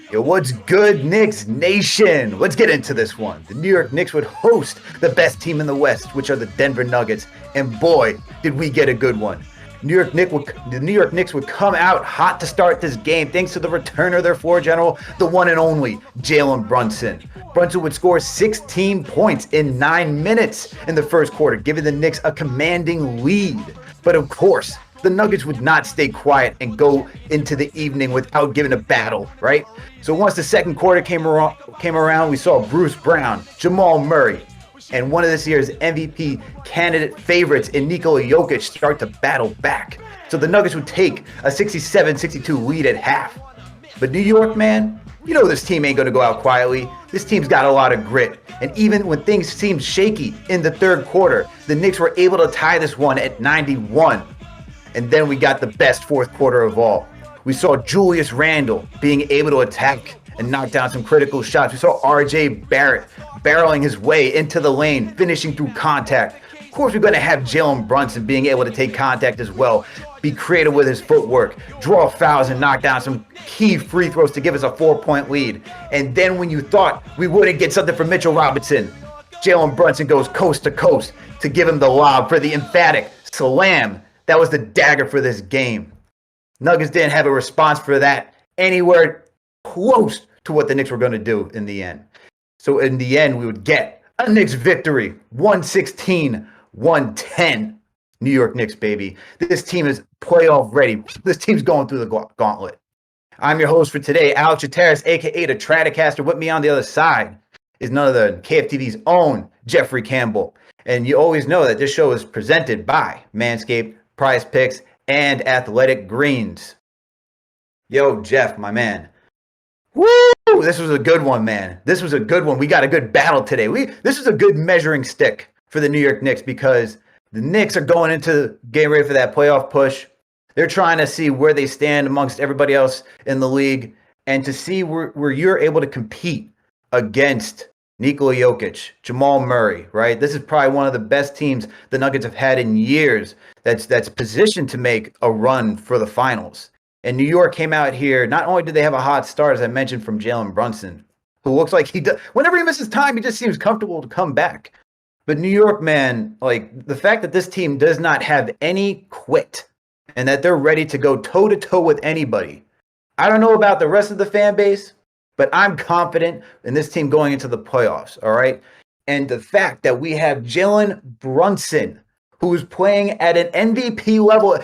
Yo, what's good, Knicks Nation? Let's get into this one. The New York Knicks would host the best team in the West, which are the Denver Nuggets. And boy, did we get a good one. The New York Knicks would come out hot to start this game thanks to the return of their floor general, the one and only Jalen Brunson. Brunson would score 16 points in 9 minutes in the first quarter, giving the Knicks a commanding lead. But of course, the Nuggets would not stay quiet and go into the evening without giving a battle, right? So once the second quarter came around, we saw Bruce Brown, Jamal Murray, and one of this year's MVP candidate favorites in Nikola Jokic start to battle back. So the Nuggets would take a 67-62 lead at half. But New York, man, you know this team ain't going to go out quietly. This team's got a lot of grit. And even when things seemed shaky in the third quarter, the Knicks were able to tie this one at 91. And then we got the best fourth quarter of all. We saw Julius Randle being able to attack and knock down some critical shots. We saw RJ Barrett barreling his way into the lane, finishing through contact. Of course, we're going to have Jalen Brunson being able to take contact as well, be creative with his footwork, draw fouls, and knock down some key free throws to give us a 4-point lead. And then when you thought we wouldn't get something from Mitchell Robinson, Jalen Brunson goes coast to coast to give him the lob for the emphatic slam. That was the dagger for this game. Nuggets didn't have a response for that anywhere close to what the Knicks were going to do in the end. So in the end, we would get a Knicks victory, 116-110. New York Knicks, baby. This team is playoff ready. This team's going through the gauntlet. I'm your host for today, Alex Trataros, a.k.a. the Traticaster. With me on the other side is none other than KFTV's own Jeffrey Campbell. And you always know that this show is presented by Manscaped, Prize Picks, and Athletic Greens. Yo, Jeff, my man. Woo! This was a good one, man. This was a good one. We got a good battle today. This is a good measuring stick for the New York Knicks because the Knicks are going into getting ready for that playoff push. They're trying to see where they stand amongst everybody else in the league and to see where you're able to compete against Nikola Jokic, Jamal Murray, right? This is probably one of the best teams the Nuggets have had in years that's positioned to make a run for the finals. And New York came out here, not only did they have a hot start, as I mentioned, from Jalen Brunson, who looks like he does, whenever he misses time, he just seems comfortable to come back. But New York, man, like the fact that this team does not have any quit and that they're ready to go toe-to-toe with anybody. I don't know about the rest of the fan base, but I'm confident in this team going into the playoffs, all right? And the fact that we have Jalen Brunson, who is playing at an MVP level,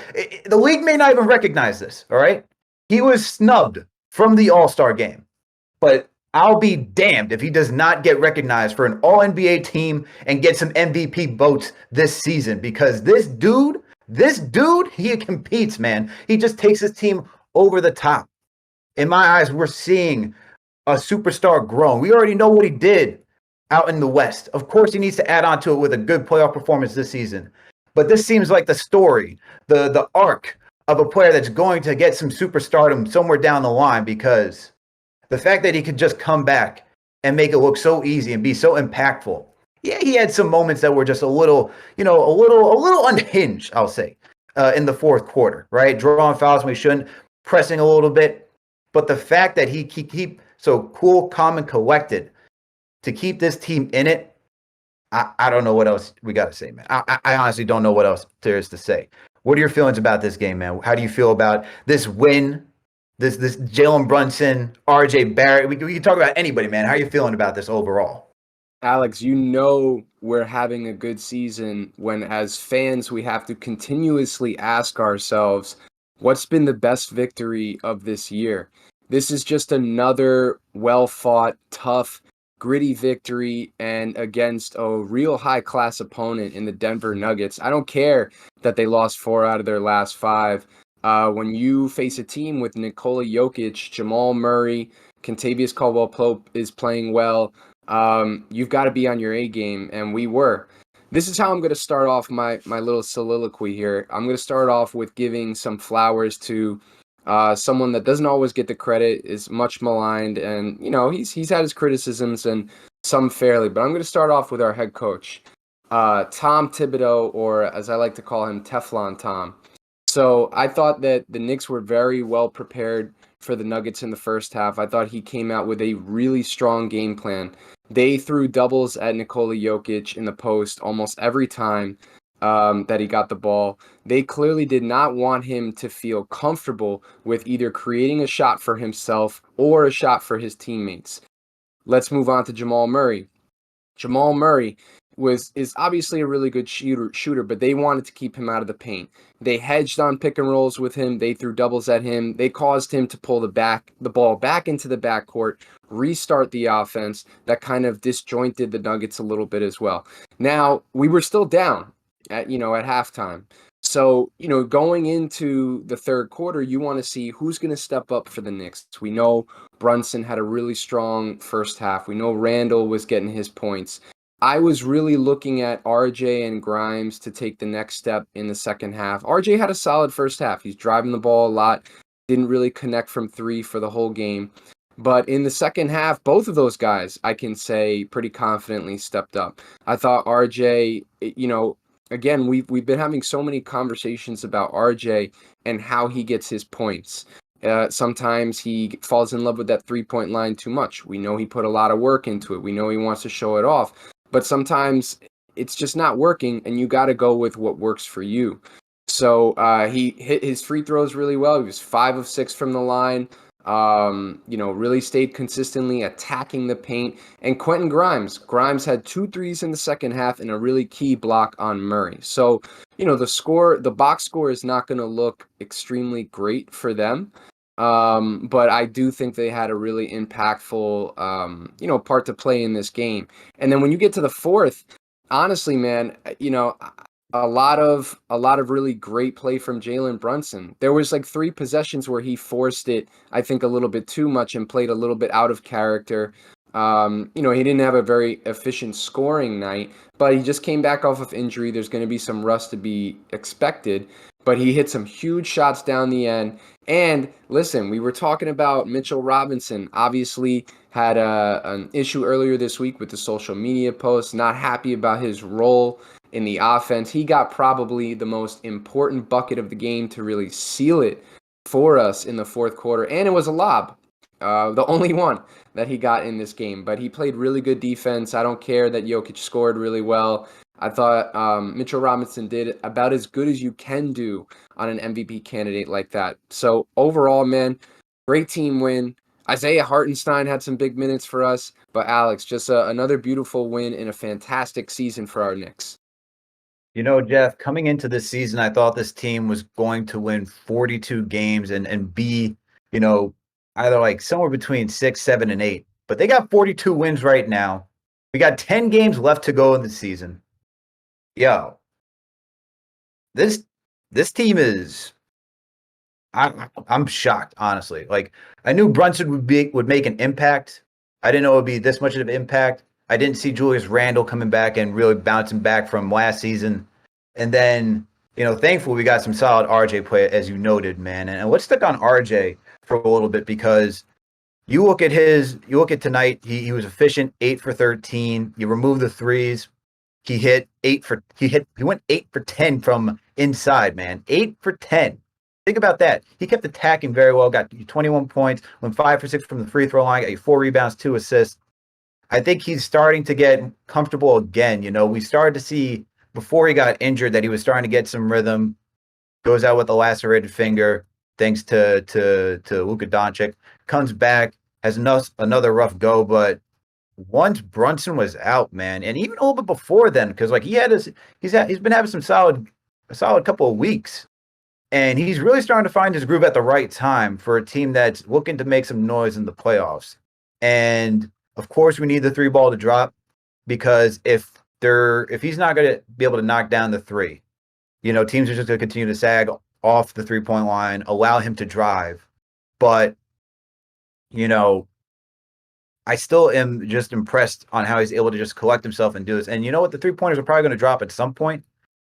the league may not even recognize this, all right? He was snubbed from the All-Star game. But I'll be damned if he does not get recognized for an all-NBA team and get some MVP votes this season, because this dude, he competes, man. He just takes his team over the top. In my eyes, we're seeing a superstar grown. We already know what he did out in the West. Of course, he needs to add on to it with a good playoff performance this season. But this seems like the story, the arc of a player that's going to get some superstardom somewhere down the line, because the fact that he could just come back and make it look so easy and be so impactful. Yeah, he had some moments that were just a little unhinged, I'll say, in the fourth quarter, right? Drawing fouls when he shouldn't, pressing a little bit. But the fact that he keep so cool, calm, and collected to keep this team in it, I don't know what else we got to say, man. I honestly don't know what else there is to say. What are your feelings about this game, man? How do you feel about this win? This Jalen Brunson, RJ Barrett. We can talk about anybody, man. How are you feeling about this overall? Alex, you know we're having a good season when, as fans, we have to continuously ask ourselves, what's been the best victory of this year? This is just another well-fought, tough, gritty victory, and against a real high-class opponent in the Denver Nuggets. I don't care that they lost 4 out of their last 5. When you face a team with Nikola Jokic, Jamal Murray, Kentavious Caldwell-Pope is playing well, you've got to be on your A game, and we were. This is how I'm going to start off my little soliloquy here. I'm going to start off with giving some flowers to someone that doesn't always get the credit, is much maligned, and he's had his criticisms and some fairly. But I'm going to start off with our head coach, Tom Thibodeau, or as I like to call him, Teflon Tom. So I thought that the Knicks were very well prepared for the Nuggets in the first half. I thought he came out with a really strong game plan. They threw doubles at Nikola Jokic in the post almost every time that he got the ball. They clearly did not want him to feel comfortable with either creating a shot for himself or a shot for his teammates. Let's move on to Jamal Murray. Jamal Murray is obviously a really good shooter, but they wanted to keep him out of the paint. They hedged on pick and rolls with him. They threw doubles at him. They caused him to pull the ball back into the backcourt, restart the offense. That kind of disjointed the Nuggets a little bit as well. Now, we were still down at halftime. So, going into the third quarter, you want to see who's going to step up for the Knicks. We know Brunson had a really strong first half. We know Randell was getting his points. I was really looking at RJ and Grimes to take the next step in the second half. RJ had a solid first half. He's driving the ball a lot. Didn't really connect from 3 for the whole game. But in the second half, both of those guys, I can say pretty confidently stepped up. I thought RJ, again, we've been having so many conversations about RJ and how he gets his points. Sometimes he falls in love with that 3-point line too much. We know he put a lot of work into it. We know he wants to show it off. But sometimes it's just not working, and you got to go with what works for you. So he hit his free throws really well. He was 5 of 6 from the line. Really stayed consistently attacking the paint. And Quentin Grimes had 2 threes in the second half and a really key block on Murray. So, the box score is not going to look extremely great for them. But I do think they had a really impactful, part to play in this game. And then when you get to the fourth, honestly, man, a lot of really great play from Jalen Brunson. There was like 3 possessions where he forced it, I think, a little bit too much and played a little bit out of character. He didn't have a very efficient scoring night, but he just came back off of injury. There's going to be some rust to be expected, but he hit some huge shots down the end. And listen, we were talking about Mitchell Robinson, obviously had an issue earlier this week with the social media posts, not happy about his role in the offense. He got probably the most important bucket of the game to really seal it for us in the fourth quarter, and it was a lob. The only one that he got in this game, but he played really good defense. I don't care that Jokic scored really well. I thought Mitchell Robinson did about as good as you can do on an MVP candidate like that. So overall, man, great team win. Isaiah Hartenstein had some big minutes for us, but Alex, just another beautiful win and a fantastic season for our Knicks. Jeff, coming into this season, I thought this team was going to win 42 games and be, either like somewhere between 6, 7, and 8 but they got 42 wins right now. We got 10 games left to go in the season. Yo, this team is. I'm shocked, honestly. Like, I knew Brunson would make an impact. I didn't know it would be this much of an impact. I didn't see Julius Randle coming back and really bouncing back from last season. And then, thankfully we got some solid RJ play, as you noted, man. And let's stick on RJ for a little bit, because you look at tonight, he was efficient, 8 for 13. You remove the threes. He went 8 for 10 from inside, man. 8 for 10. Think about that. He kept attacking very well, got 21 points, went 5 for 6 from the free throw line, got you 4 rebounds, 2 assists. I think he's starting to get comfortable again. We started to see before he got injured that he was starting to get some rhythm. Goes out with a lacerated finger, thanks to Luka Doncic. Comes back, has another rough go, but once Brunson was out, man, and even a little bit before then, because like he's been having a solid couple of weeks. And he's really starting to find his groove at the right time for a team that's looking to make some noise in the playoffs. And of course, we need the 3 ball to drop, because if he's not going to be able to knock down the 3, teams are just going to continue to sag off the 3-point line, allow him to drive. But, I still am just impressed on how he's able to just collect himself and do this. And you know what? The 3-pointers are probably going to drop at some point.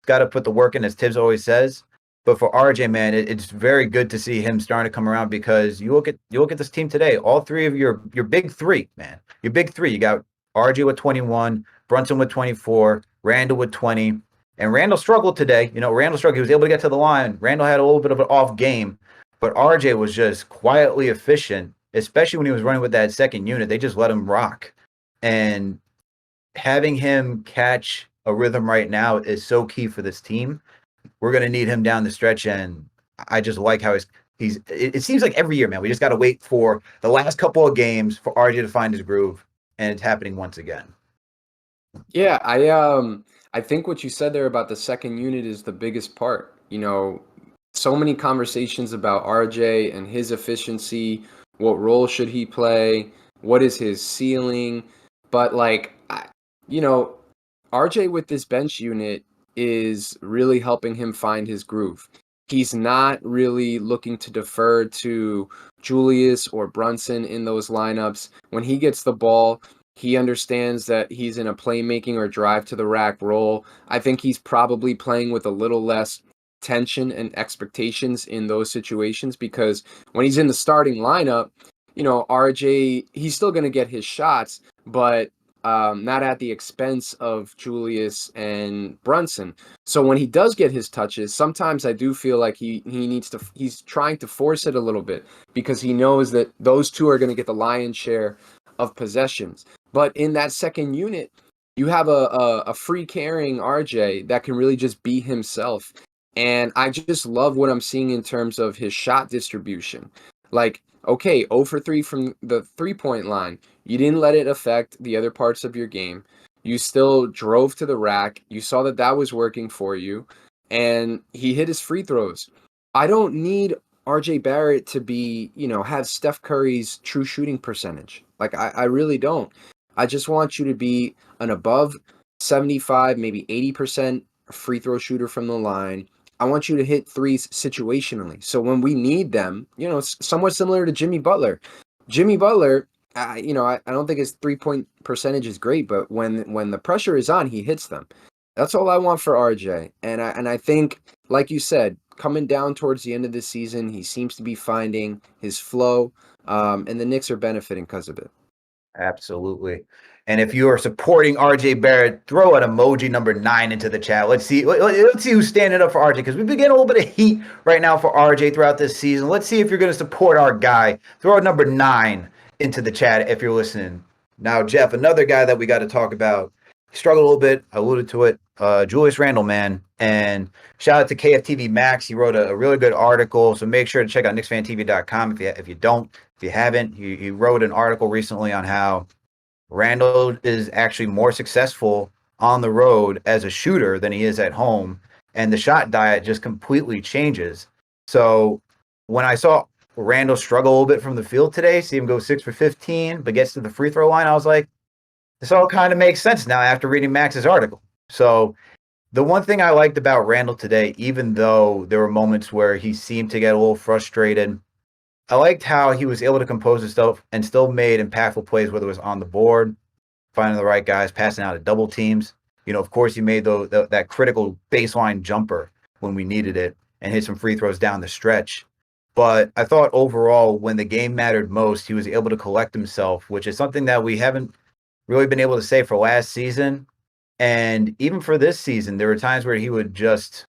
Got to put the work in, as Tibbs always says. But for RJ, man, it's very good to see him starting to come around, because you look at this team today. All 3 of your big 3, man, your big 3. You got RJ with 21, Brunson with 24, Randle with 20, and Randle struggled today. Randle struggled. He was able to get to the line. Randle had a little bit of an off game, but RJ was just quietly efficient, especially when he was running with that second unit. They just let him rock, and having him catch a rhythm right now is so key for this team. We're going to need him down the stretch, and I just like how it seems like every year, man, we just got to wait for the last couple of games for RJ to find his groove, and it's happening once again. Yeah, I think what you said there about the second unit is the biggest part. So many conversations about RJ and his efficiency, what role should he play, what is his ceiling, but RJ with this bench unit is really helping him find his groove. He's not really looking to defer to Julius or Brunson in those lineups. When he gets the ball, he understands that he's in a playmaking or drive to the rack role. I think he's probably playing with a little less tension and expectations in those situations, because when he's in the starting lineup, RJ, he's still going to get his shots, but not at the expense of Julius and Brunson. So when he does get his touches, sometimes I do feel like he's trying to force it a little bit, because he knows that those 2 are going to get the lion's share of possessions. But in that second unit, you have a free carrying RJ that can really just be himself. And I just love what I'm seeing in terms of his shot distribution. Like, okay, 0 for 3 from the 3-point line. You didn't let it affect the other parts of your game. You still drove to the rack. You saw that was working for you. And he hit his free throws. I don't need RJ Barrett to be, have Steph Curry's true shooting percentage. Like, I really don't. I just want you to be an above 75, maybe 80% free throw shooter from the line. I want you to hit threes situationally. So when we need them, it's somewhat similar to Jimmy Butler. Jimmy Butler, I don't think his 3-point percentage is great, but when the pressure is on, he hits them. That's all I want for RJ. And I think, like you said, coming down towards the end of the season, he seems to be finding his flow, and the Knicks are benefiting because of it. Absolutely. And if you are supporting RJ Barrett, throw an emoji number 9 into the chat. Let's see who's standing up for RJ, because we've been getting a little bit of heat right now for RJ throughout this season. Let's see if you're going to support our guy. Throw a number 9 into the chat if you're listening. Now, Jeff, another guy that we got to talk about. He struggled a little bit. I alluded to it. Julius Randle, man. And shout out to KFTV Max. He wrote a really good article. So make sure to check out KnicksFanTV.com if you haven't. He wrote an article recently on how Randle is actually more successful on the road as a shooter than he is at home. And the shot diet just completely changes. So when I saw Randall struggle a little bit from the field today. See him go 6 for 15, but gets to the free throw line. I was like, this all kind of makes sense now after reading Max's article. So the one thing I liked about Randall today, even though there were moments where he seemed to get a little frustrated, I liked how he was able to compose himself and still made impactful plays, whether it was on the board, finding the right guys, passing out at double teams. Of course, he made that critical baseline jumper when we needed it and hit some free throws down the stretch. But I thought overall, when the game mattered most, he was able to collect himself, which is something that we haven't really been able to say for last season. And even for this season, there were times where he would just,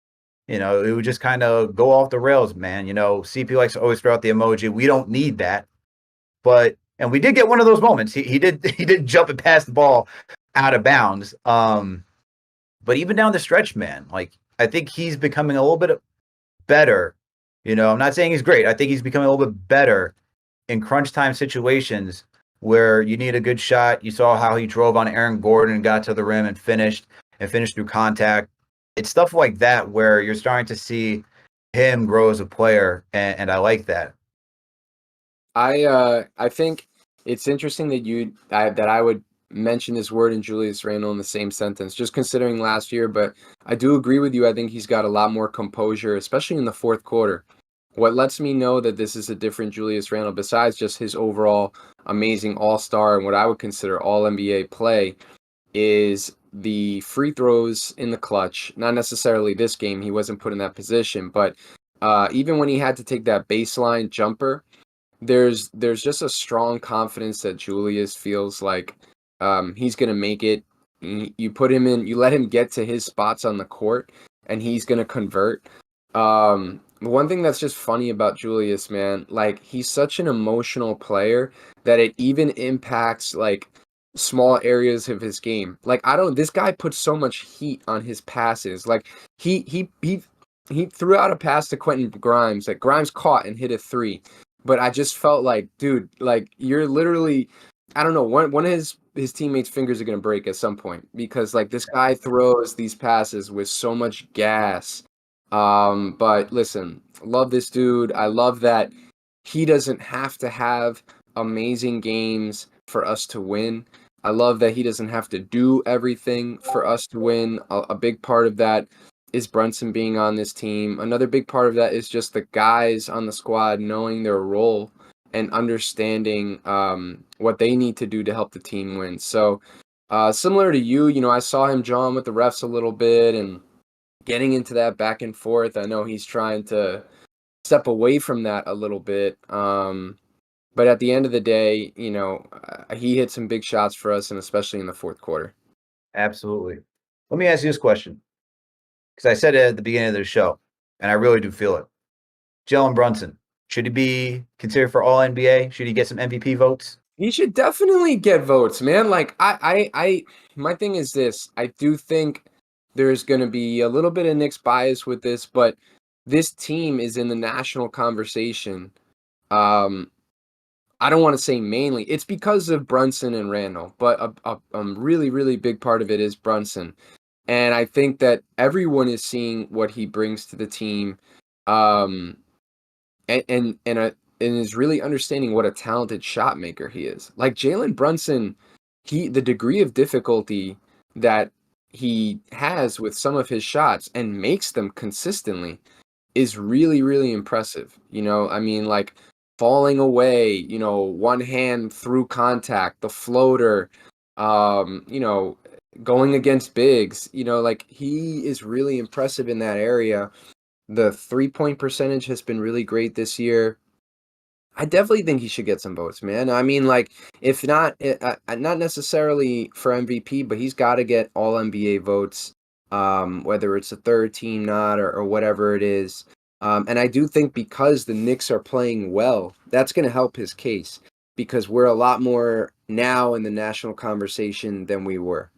it would just kind of go off the rails, man. CP likes to always throw out the emoji. We don't need that. And we did get one of those moments. He did jump and pass the ball out of bounds. But even down the stretch, man, like I think he's becoming a little bit better. I'm not saying he's great. I think he's becoming a little bit better in crunch time situations where you need a good shot. You saw how he drove on Aaron Gordon and got to the rim and finished through contact. It's stuff like that where you're starting to see him grow as a player, and I like that. I think it's interesting that I would mention this word in Julius Randle in the same sentence, just considering last year, but I do agree with you. I think he's got a lot more composure, especially in the fourth quarter. What lets me know that this is a different Julius Randle, besides just his overall amazing all-star and what I would consider all-NBA play, is the free throws in the clutch. Not necessarily this game, he wasn't put in that position, but even when he had to take that baseline jumper, there's just a strong confidence that Julius feels like he's going to make it. You put him in, you let him get to his spots on the court, and he's going to convert. The one thing that's just funny about Julius, man, like he's such an emotional player that it even impacts like small areas of his game. Like this guy puts so much heat on his passes. Like he threw out a pass to Quentin Grimes that Grimes caught and hit a three. But I just felt like, dude, like you're literally, I don't know, one of his teammates' fingers are gonna break at some point because like this guy throws these passes with so much gas. But listen, love this dude. I love that he doesn't have to have amazing games for us to win. I love that he doesn't have to do everything for us to win. A big part of that is Brunson being on this team. Another big part of that is just the guys on the squad knowing their role and understanding what they need to do to help the team win. So similar to you, I saw him jawing with the refs a little bit and getting into that back and forth. I know he's trying to step away from that a little bit. But at the end of the day, he hit some big shots for us, and especially in the fourth quarter. Absolutely. Let me ask you this question, because I said it at the beginning of the show, and I really do feel it. Jalen Brunson, should he be considered for All NBA? Should he get some MVP votes? He should definitely get votes, man. Like my thing is this: I do think there's going to be a little bit of Knicks bias with this, but this team is in the national conversation. I don't want to say mainly. It's because of Brunson and Randall, but a really, really big part of it is Brunson. And I think that everyone is seeing what he brings to the team, and is really understanding what a talented shot maker he is. Like Jalen Brunson, the degree of difficulty that he has with some of his shots and makes them consistently is really, really impressive. I mean, like falling away, one hand through contact, the floater, going against bigs, like he is really impressive in that area. The 3-point percentage has been really great this year. I definitely think he should get some votes, man. I mean, like, if not, not necessarily for MVP, but he's got to get all NBA votes, whether it's a third team nod or whatever it is. And I do think because the Knicks are playing well, that's going to help his case because we're a lot more now in the national conversation than we were.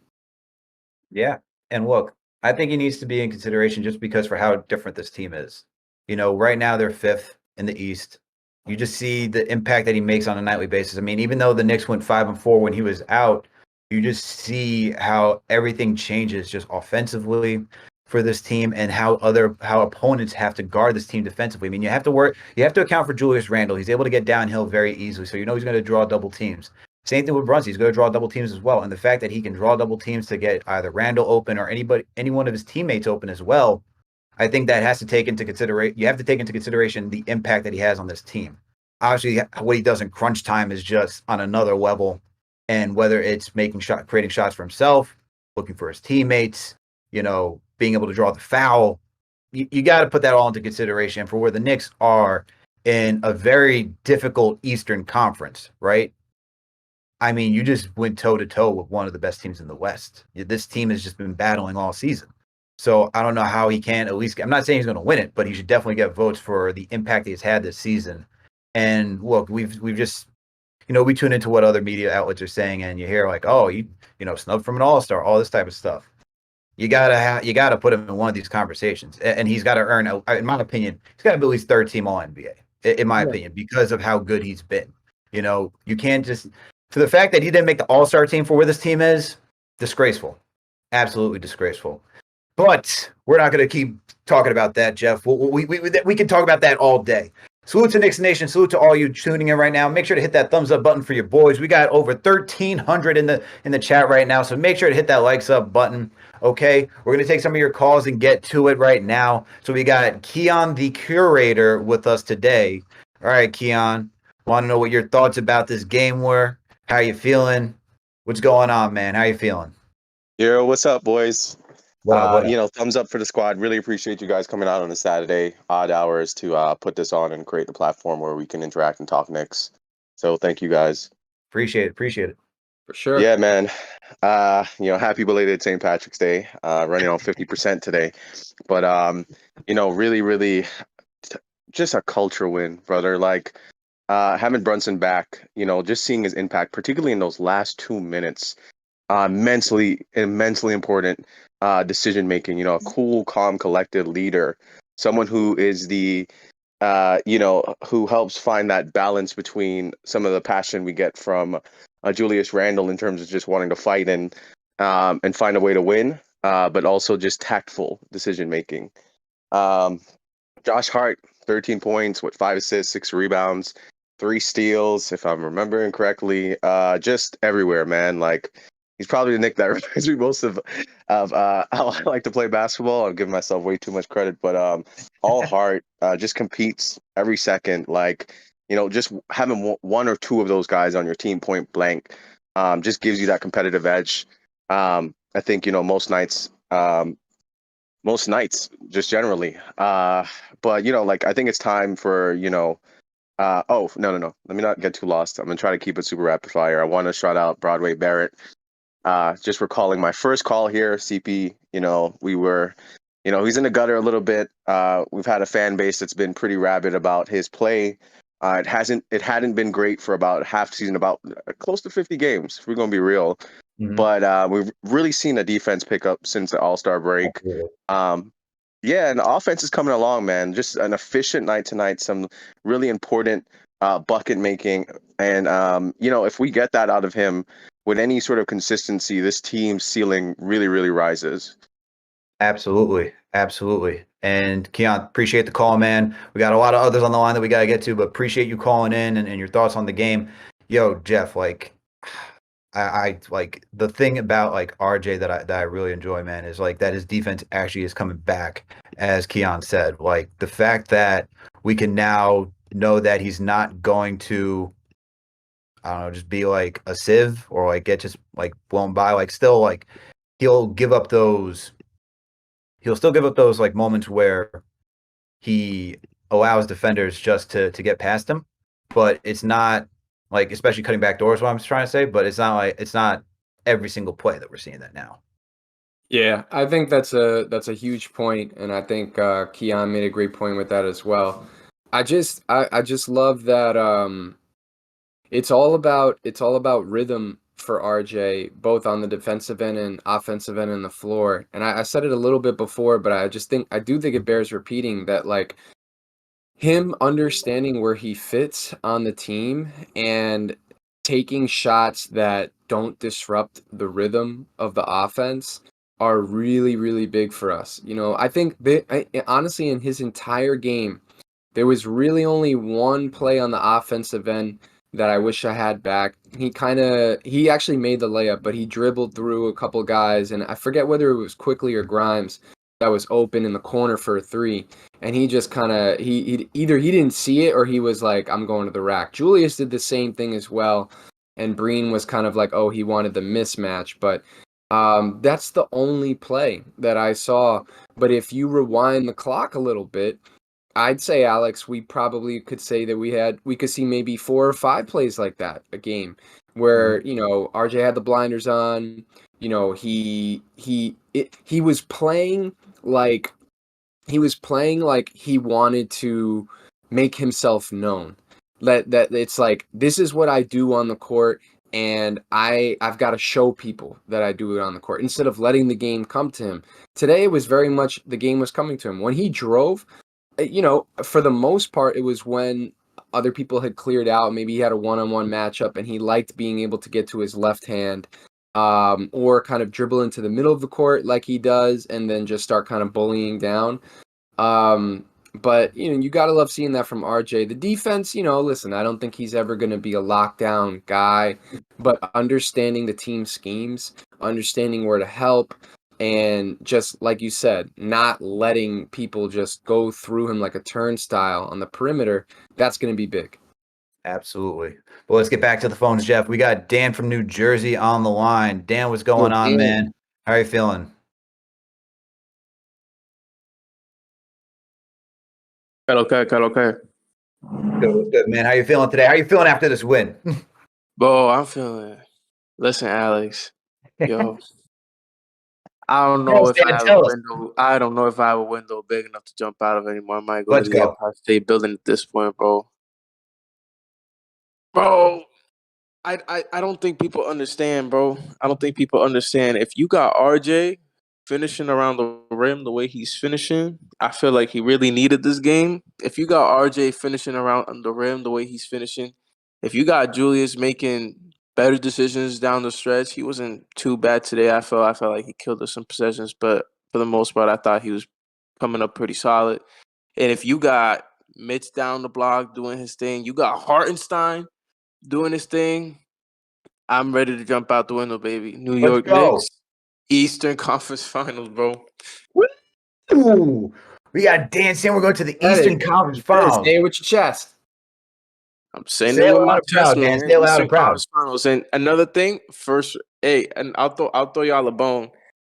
Yeah. And look, I think he needs to be in consideration just because for how different this team is. Right now they're fifth in the East. You just see the impact that he makes on a nightly basis. I mean, even though the Knicks went 5-4 when he was out, you just see how everything changes just offensively. for this team and how opponents have to guard this team defensively. I mean, you have to account for Julius Randle. He's able to get downhill very easily, so he's going to draw double teams. Same thing with Brunson. He's going to draw double teams as well. And the fact that he can draw double teams to get either Randle open or any one of his teammates open as well, I think that has to take into consideration. You have to take into consideration the impact that he has on this team. Obviously, what he does in crunch time is just on another level. And whether it's creating shots for himself, looking for his teammates, being able to draw the foul, you got to put that all into consideration for where the Knicks are in a very difficult Eastern Conference, right? I mean, you just went toe-to-toe with one of the best teams in the West. This team has just been battling all season. So I don't know how he can at least – I'm not saying he's going to win it, but he should definitely get votes for the impact he's had this season. And look, we've just – we tune into what other media outlets are saying, and you hear like, oh, snubbed from an all-star, all this type of stuff. You gotta put him in one of these conversations, and he's got to earn, in my opinion, he's got to be at least third team All NBA, in my opinion, because of how good he's been. You can't just for the fact that he didn't make the All-Star team for where this team is, disgraceful, absolutely disgraceful. But we're not going to keep talking about that, Jeff. We can talk about that all day. Salute to Knicks Nation. Salute to all you tuning in right now. Make sure to hit that thumbs up button for your boys. We got over 1,300 in the chat right now, so make sure to hit that likes up button. Okay, we're going to take some of your calls and get to it right now. So we got Keion, the curator, with us today. All right, Keion, want to know what your thoughts about this game were? How you feeling? What's going on, man? How you feeling? Yo, what's up, boys? What up? Thumbs up for the squad. Really appreciate you guys coming out on a Saturday, odd hours, to put this on and create the platform where we can interact and talk Knicks. So thank you guys. Appreciate it. For sure. Yeah, man. Happy belated St. Patrick's Day. Running on 50% today. But really, really just a culture win, brother. Like having Brunson back, just seeing his impact, particularly in those last 2 minutes, immensely important decision making. A cool, calm, collected leader, someone who is the who helps find that balance between some of the passion we get from Julius Randle in terms of just wanting to fight and find a way to win, but also just tactful decision making. Josh Hart, 13 points, 5 assists, 6 rebounds, 3 steals, if I'm remembering correctly. Just everywhere, man. Like, he's probably the Knick that reminds me most of how I like to play basketball. I'm giving myself way too much credit, but all Hart just competes every second. Like, just having one or two of those guys on your team point blank just gives you that competitive edge. I think, most nights just generally. But, I think it's time for, no. Let me not get too lost. I'm going to try to keep it super rapid fire. I want to shout out Broadway Barrett. Just recalling my first call here, CP, we were, he's in the gutter a little bit. We've had a fan base that's been pretty rabid about his play. It hadn't been great for about half season, about close to 50 games, if we're going to be real. Mm-hmm. But we've really seen the defense pick up since the All-Star break. And the offense is coming along, man. Just an efficient night tonight, some really important bucket making. And, if we get that out of him with any sort of consistency, this team's ceiling really, really rises. Absolutely. And Keion, appreciate the call, man. We got a lot of others on the line that we got to get to, but appreciate you calling in and your thoughts on the game. Yo, Jeff, I like the thing about RJ that I really enjoy, man, is that his defense actually is coming back, as Keion said. Like, the fact that we can now know that he's not going to, I don't know, just be like a sieve or get just blown by. He'll give up those. He'll still give up those moments where he allows defenders just to get past him, but it's not especially cutting back doors. What I'm trying to say, but it's not every single play that we're seeing that now. Yeah, I think that's a huge point, and I think Keion made a great point with that as well. I just love that. It's all about rhythm for RJ, both on the defensive end and offensive end on the floor. And I said it a little bit before, but I do think it bears repeating that him understanding where he fits on the team and taking shots that don't disrupt the rhythm of the offense are really, really big for us. You know, I think honestly, in his entire game, there was really only one play on the offensive end that I wish I had back. He actually made the layup, but he dribbled through a couple guys, and I forget whether it was Quickly or Grimes that was open in the corner for a three. And he just kind of, either he didn't see it or he was like, I'm going to the rack. Julius did the same thing as well. And Breen was kind of like, oh, he wanted the mismatch. But that's the only play that I saw. But if you rewind the clock a little bit, I'd say, Alex, we probably could say that we could see maybe 4 or 5 plays like that a game where, you know, RJ had the blinders on, you know, he was playing like he wanted to make himself known. That it's like, this is what I do on the court, and I've got to show people that I do it on the court instead of letting the game come to him. Today it was very much the game was coming to him. When he drove, you know, for the most part, it was when other people had cleared out. Maybe he had a one-on-one matchup and he liked being able to get to his left hand, or kind of dribble into the middle of the court like he does and then just start kind of bullying down. But, you know, you got to love seeing that from RJ. The defense, you know, listen, I don't think he's ever going to be a lockdown guy, but understanding the team schemes, understanding where to help, and just like you said, not letting people just go through him like a turnstile on the perimeter, that's going to be big. Absolutely. Well, let's get back to the phones, Jeff. We got Dan from New Jersey on the line. Dan, what's going on, man? How are you feeling? Okay. Good, man. How you feeling today? How you feeling after this win? Bro, I'm feeling. Listen, Alex. Yo, I don't know if I have a window. I don't know if I have a window big enough to jump out of anymore. I might go to the Empire State Building at this point, bro. Bro, I don't think people understand, bro. I don't think people understand. If you got RJ finishing around the rim the way he's finishing, I feel like he really needed this game. If you got RJ finishing around the rim the way he's finishing, if you got Julius making better decisions down the stretch, he wasn't too bad today. I felt like he killed us some possessions, but for the most part, I thought he was coming up pretty solid. And if you got Mitch down the block doing his thing, you got Hartenstein doing his thing, I'm ready to jump out the window, baby. New York Knicks, Eastern Conference Finals, bro. Ooh, we got Dan saying we're going to the Eastern Conference Finals. Say it with your chest. I'm saying it with my chest, man. Stay loud and proud. Finals. And another thing, and I'll throw y'all a bone.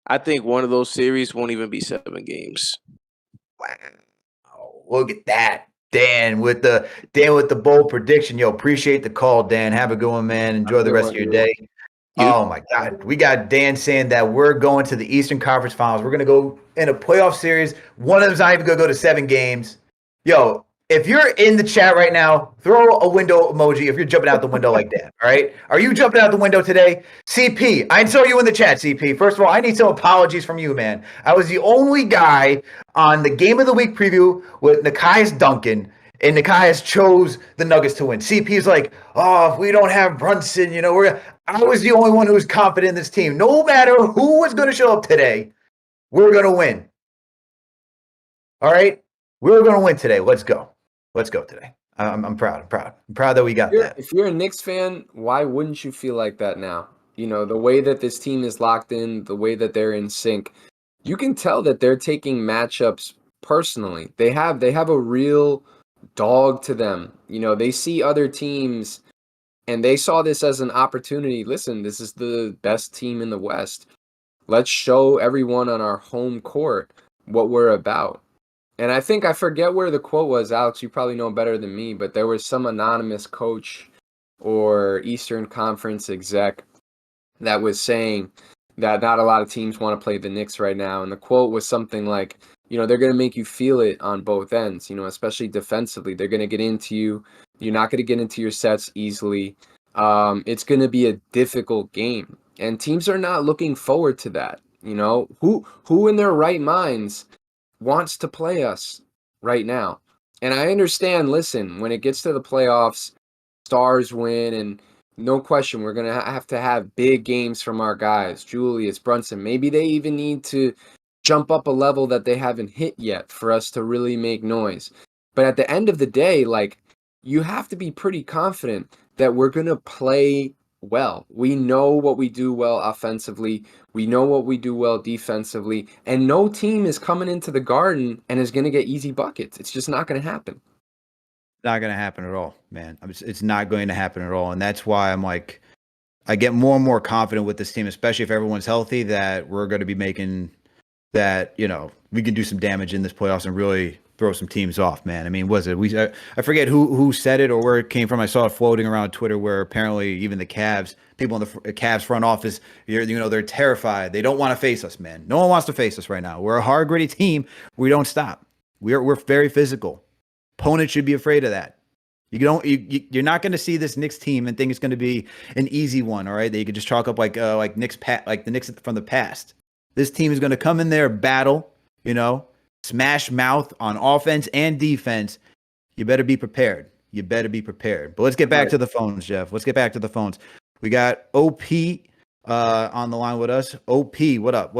I think one of those series won't even be 7 games. Wow, look at that. Dan with the bold prediction. Yo, appreciate the call, Dan. Have a good one, man. Enjoy the rest of your day. Oh my God. We got Dan saying that we're going to the Eastern Conference Finals. We're gonna go in a playoff series. One of them's not even gonna go to 7 games. Yo, if you're in the chat right now, throw a window emoji if you're jumping out the window like that. All right? Are you jumping out the window today? CP, I saw you in the chat, CP. First of all, I need some apologies from you, man. I was the only guy on the Game of the Week preview with Nekias Duncan, and Nekias chose the Nuggets to win. CP's like, oh, if we don't have Brunson, you know, I was the only one who was confident in this team. No matter who was going to show up today, we're going to win. All right? We're going to win today. Let's go. Let's go today. I'm proud. I'm proud that we got that. If you're a Knicks fan, why wouldn't you feel like that now? You know, the way that this team is locked in, the way that they're in sync, you can tell that they're taking matchups personally. They have a real dog to them. You know, they see other teams and they saw this as an opportunity. Listen, this is the best team in the West. Let's show everyone on our home court what we're about. And I think I forget where the quote was, Alex, you probably know better than me, but there was some anonymous coach or Eastern Conference exec that was saying that not a lot of teams want to play the Knicks right now. And the quote was something like, you know, they're going to make you feel it on both ends, you know, especially defensively. They're going to get into you. You're not going to get into your sets easily. It's going to be a difficult game. And teams are not looking forward to that. You know, who in their right minds wants to play us right now? And I understand, listen, when it gets to the playoffs, stars win and, No question, we're going to have big games from our guys, Julius, Brunson. Maybe they even need to jump up a level that they haven't hit yet for us to really make noise. But at the end of the day, like, you have to be pretty confident that we're going to play well. We know what we do well offensively. We know what we do well defensively. And no team is coming into the Garden and is going to get easy buckets. It's just not going to happen. Not going to happen at all, man. It's not going to happen at all. And that's why I'm like, I get more and more confident with this team, especially if everyone's healthy, that we're going to be making that, we can do some damage in this playoffs and really throw some teams off, man. I mean, I forget who said it or where it came from. I saw it floating around Twitter where apparently even the Cavs, people in the Cavs front office, they're terrified. They don't want to face us, man. No one wants to face us right now. We're a hard, gritty team. We don't stop. We're very physical. Opponents should be afraid of that. You're not going to see this Knicks team and think it's going to be an easy one, all right? That you could just chalk up like the Knicks from the past. This team is going to come in there, battle, smash mouth on offense and defense. You better be prepared. But let's get back to the phones, Jeff. Let's get back to the phones. We got OP on the line with us. OP, what up?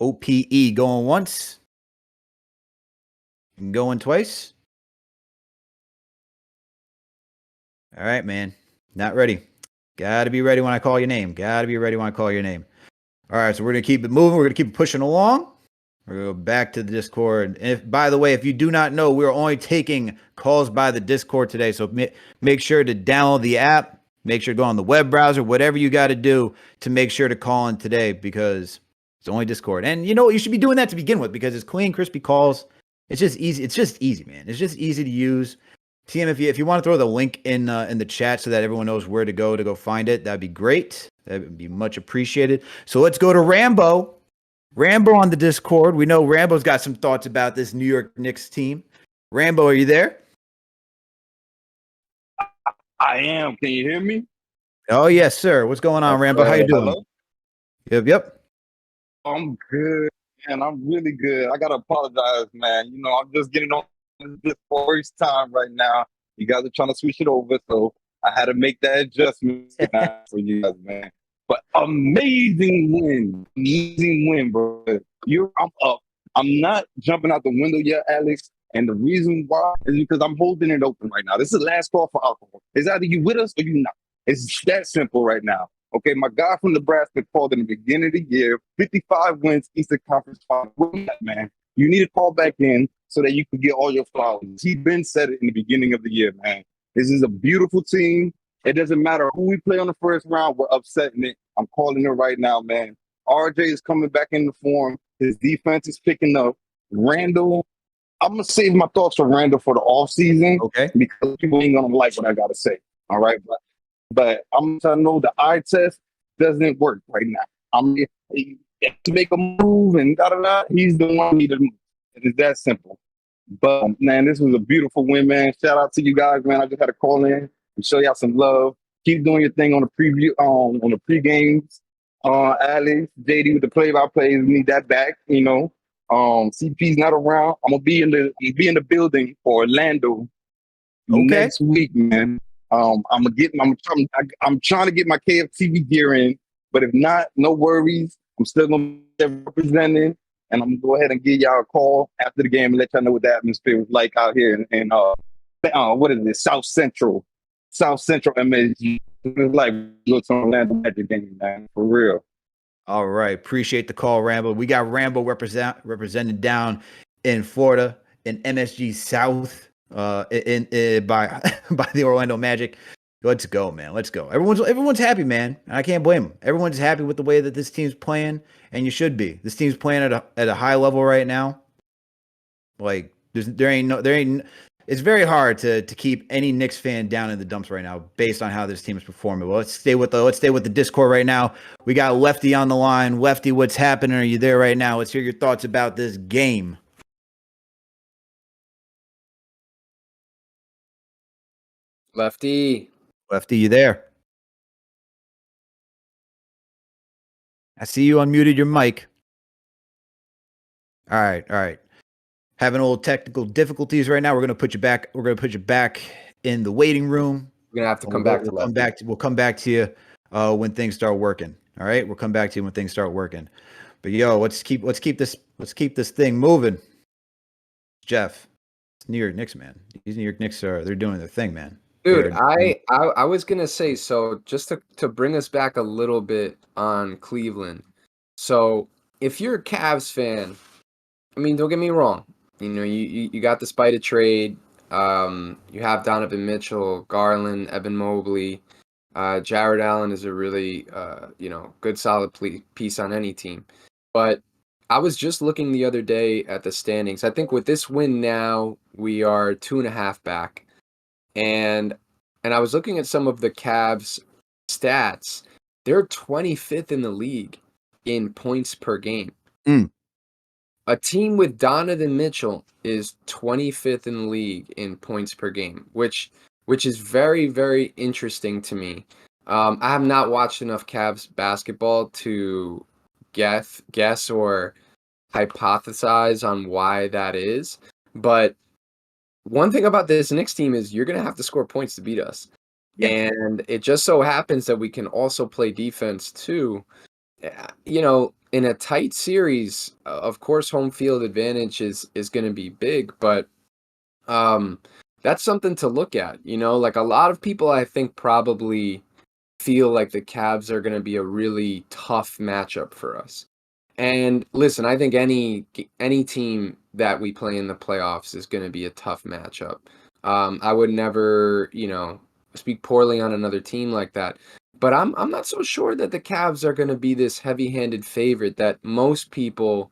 OPE going once, going twice. All right, man. Not ready. Got to be ready when I call your name. All right, so we're going to keep it moving. We're going to keep pushing along. We're going to go back to the Discord. And by the way, if you do not know, we're only taking calls by the Discord today. So make sure to download the app. Make sure to go on the web browser, whatever you got to do to make sure to call in today because it's only Discord. And you should be doing that to begin with because it's clean, crispy calls. It's just easy. It's just easy, man. It's just easy to use. TM, if you want to throw the link in the chat so that everyone knows where to go find it, that'd be great. That would be much appreciated. So let's go to Rambo. Rambo on the Discord. We know Rambo's got some thoughts about this New York Knicks team. Rambo, are you there? I am. Can you hear me? Oh, yes, sir. What's going on, Rambo? How you doing? Hello? Yep. I'm good, man. I'm really good. I got to apologize, man. I'm just getting on this first time right now. You guys are trying to switch it over, so I had to make that adjustment for you guys, man. But amazing win, bro. I'm up. I'm not jumping out the window yet, Alex. And the reason why is because I'm holding it open right now. This is the last call for alcohol. It's either you with us or you not. It's that simple right now. Okay, my guy from Nebraska called in the beginning of the year, 55 wins, Eastern Conference Final. Man, you need to call back in so that you can get all your flowers. He been said it in the beginning of the year, man. This is a beautiful team. It doesn't matter who we play on the first round. We're upsetting it. I'm calling it right now, man. RJ is coming back into form. His defense is picking up. Randall, I'm going to save my thoughts for Randall for the offseason. Okay. Because people ain't going to like what I got to say. All right. But I'm trying to know the eye test doesn't work right now. To make a move and da-da-da, he's the one who needs to move. It is that simple. But, man, this was a beautiful win, man. Shout out to you guys, man. I just had to call in and show y'all some love. Keep doing your thing on the preview, on the pre-games. Alex, JD with the play-by-plays, we need that back, CP's not around. I'm gonna be in the building for Orlando next week, man. I'm trying to get my KFTV gear in, but if not, no worries. I'm still gonna be representing, and I'm gonna go ahead and give y'all a call after the game and let y'all know what the atmosphere was like out here in what is it, South Central MSG. It's like go to Orlando Magic game, man, for real. All right, appreciate the call, Rambo. We got Rambo represented down in Florida in MSG South, by the Orlando Magic. Let's go, man. Let's go. Everyone's happy, man. I can't blame them. Everyone's happy with the way that this team's playing, and you should be. This team's playing at a high level right now. Like it's very hard to keep any Knicks fan down in the dumps right now based on how this team is performing. Well, let's stay with the Discord right now. We got Lefty on the line. Lefty, what's happening? Are you there right now? Let's hear your thoughts about this game. Lefty, you there? I see you unmuted your mic. All right. having a little technical difficulties right now. We're gonna put you back. We're gonna put you back in the waiting room. We're gonna have to come We'll back to come back. We'll come back to you when things start working. All right, we'll come back to you when things start working. But yo, let's keep this thing moving. Jeff, it's New York Knicks, man. These New York Knicks they're doing their thing, man. Dude, I was gonna say, so just to bring us back a little bit on Cleveland. So if you're a Cavs fan, I mean, don't get me wrong. You know, you got the Spider trade. You have Donovan Mitchell, Garland, Evan Mobley. Jared Allen is a really good solid piece on any team. But I was just looking the other day at the standings. I think with this win now, we are 2.5 back. And I was looking at some of the Cavs stats. They're 25th in the league in points per game. A team with Donovan Mitchell is 25th in the league in points per game, which is very, very interesting to me. I have not watched enough Cavs basketball to guess or hypothesize on why that is. But one thing about this Knicks team is you're going to have to score points to beat us. Yeah. And it just so happens that we can also play defense too. You know, in a tight series, of course, home field advantage is going to be big, but that's something to look at. You know, like a lot of people, I think, probably feel like the Cavs are going to be a really tough matchup for us. And listen, I think any team that we play in the playoffs is going to be a tough matchup. I would never, speak poorly on another team like that. But I'm not so sure that the Cavs are going to be this heavy-handed favorite that most people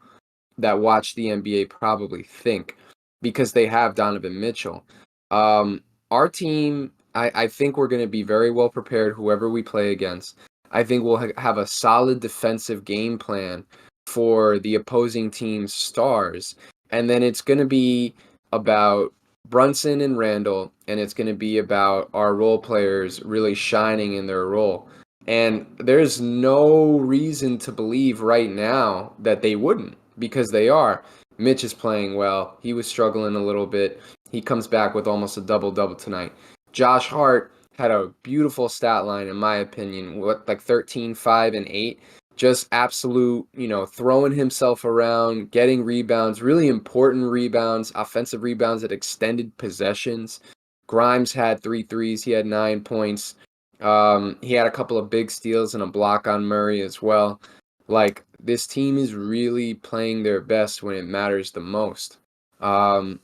that watch the NBA probably think, because they have Donovan Mitchell. Our team, I think we're going to be very well prepared, whoever we play against. I think we'll have a solid defensive game plan for the opposing team's stars. And then it's going to be about Brunson and Randall, and it's going to be about our role players really shining in their role. And there's no reason to believe right now that they wouldn't, because they are. Mitch is playing well. He was struggling a little bit. He comes back with almost a double-double tonight. Josh Hart had a beautiful stat line, in my opinion, 13, 5, and 8. Just absolute, throwing himself around, getting rebounds, really important rebounds, offensive rebounds at extended possessions. Grimes had 3 threes. He had 9 points. He had a couple of big steals and a block on Murray as well. Like, this team is really playing their best when it matters the most.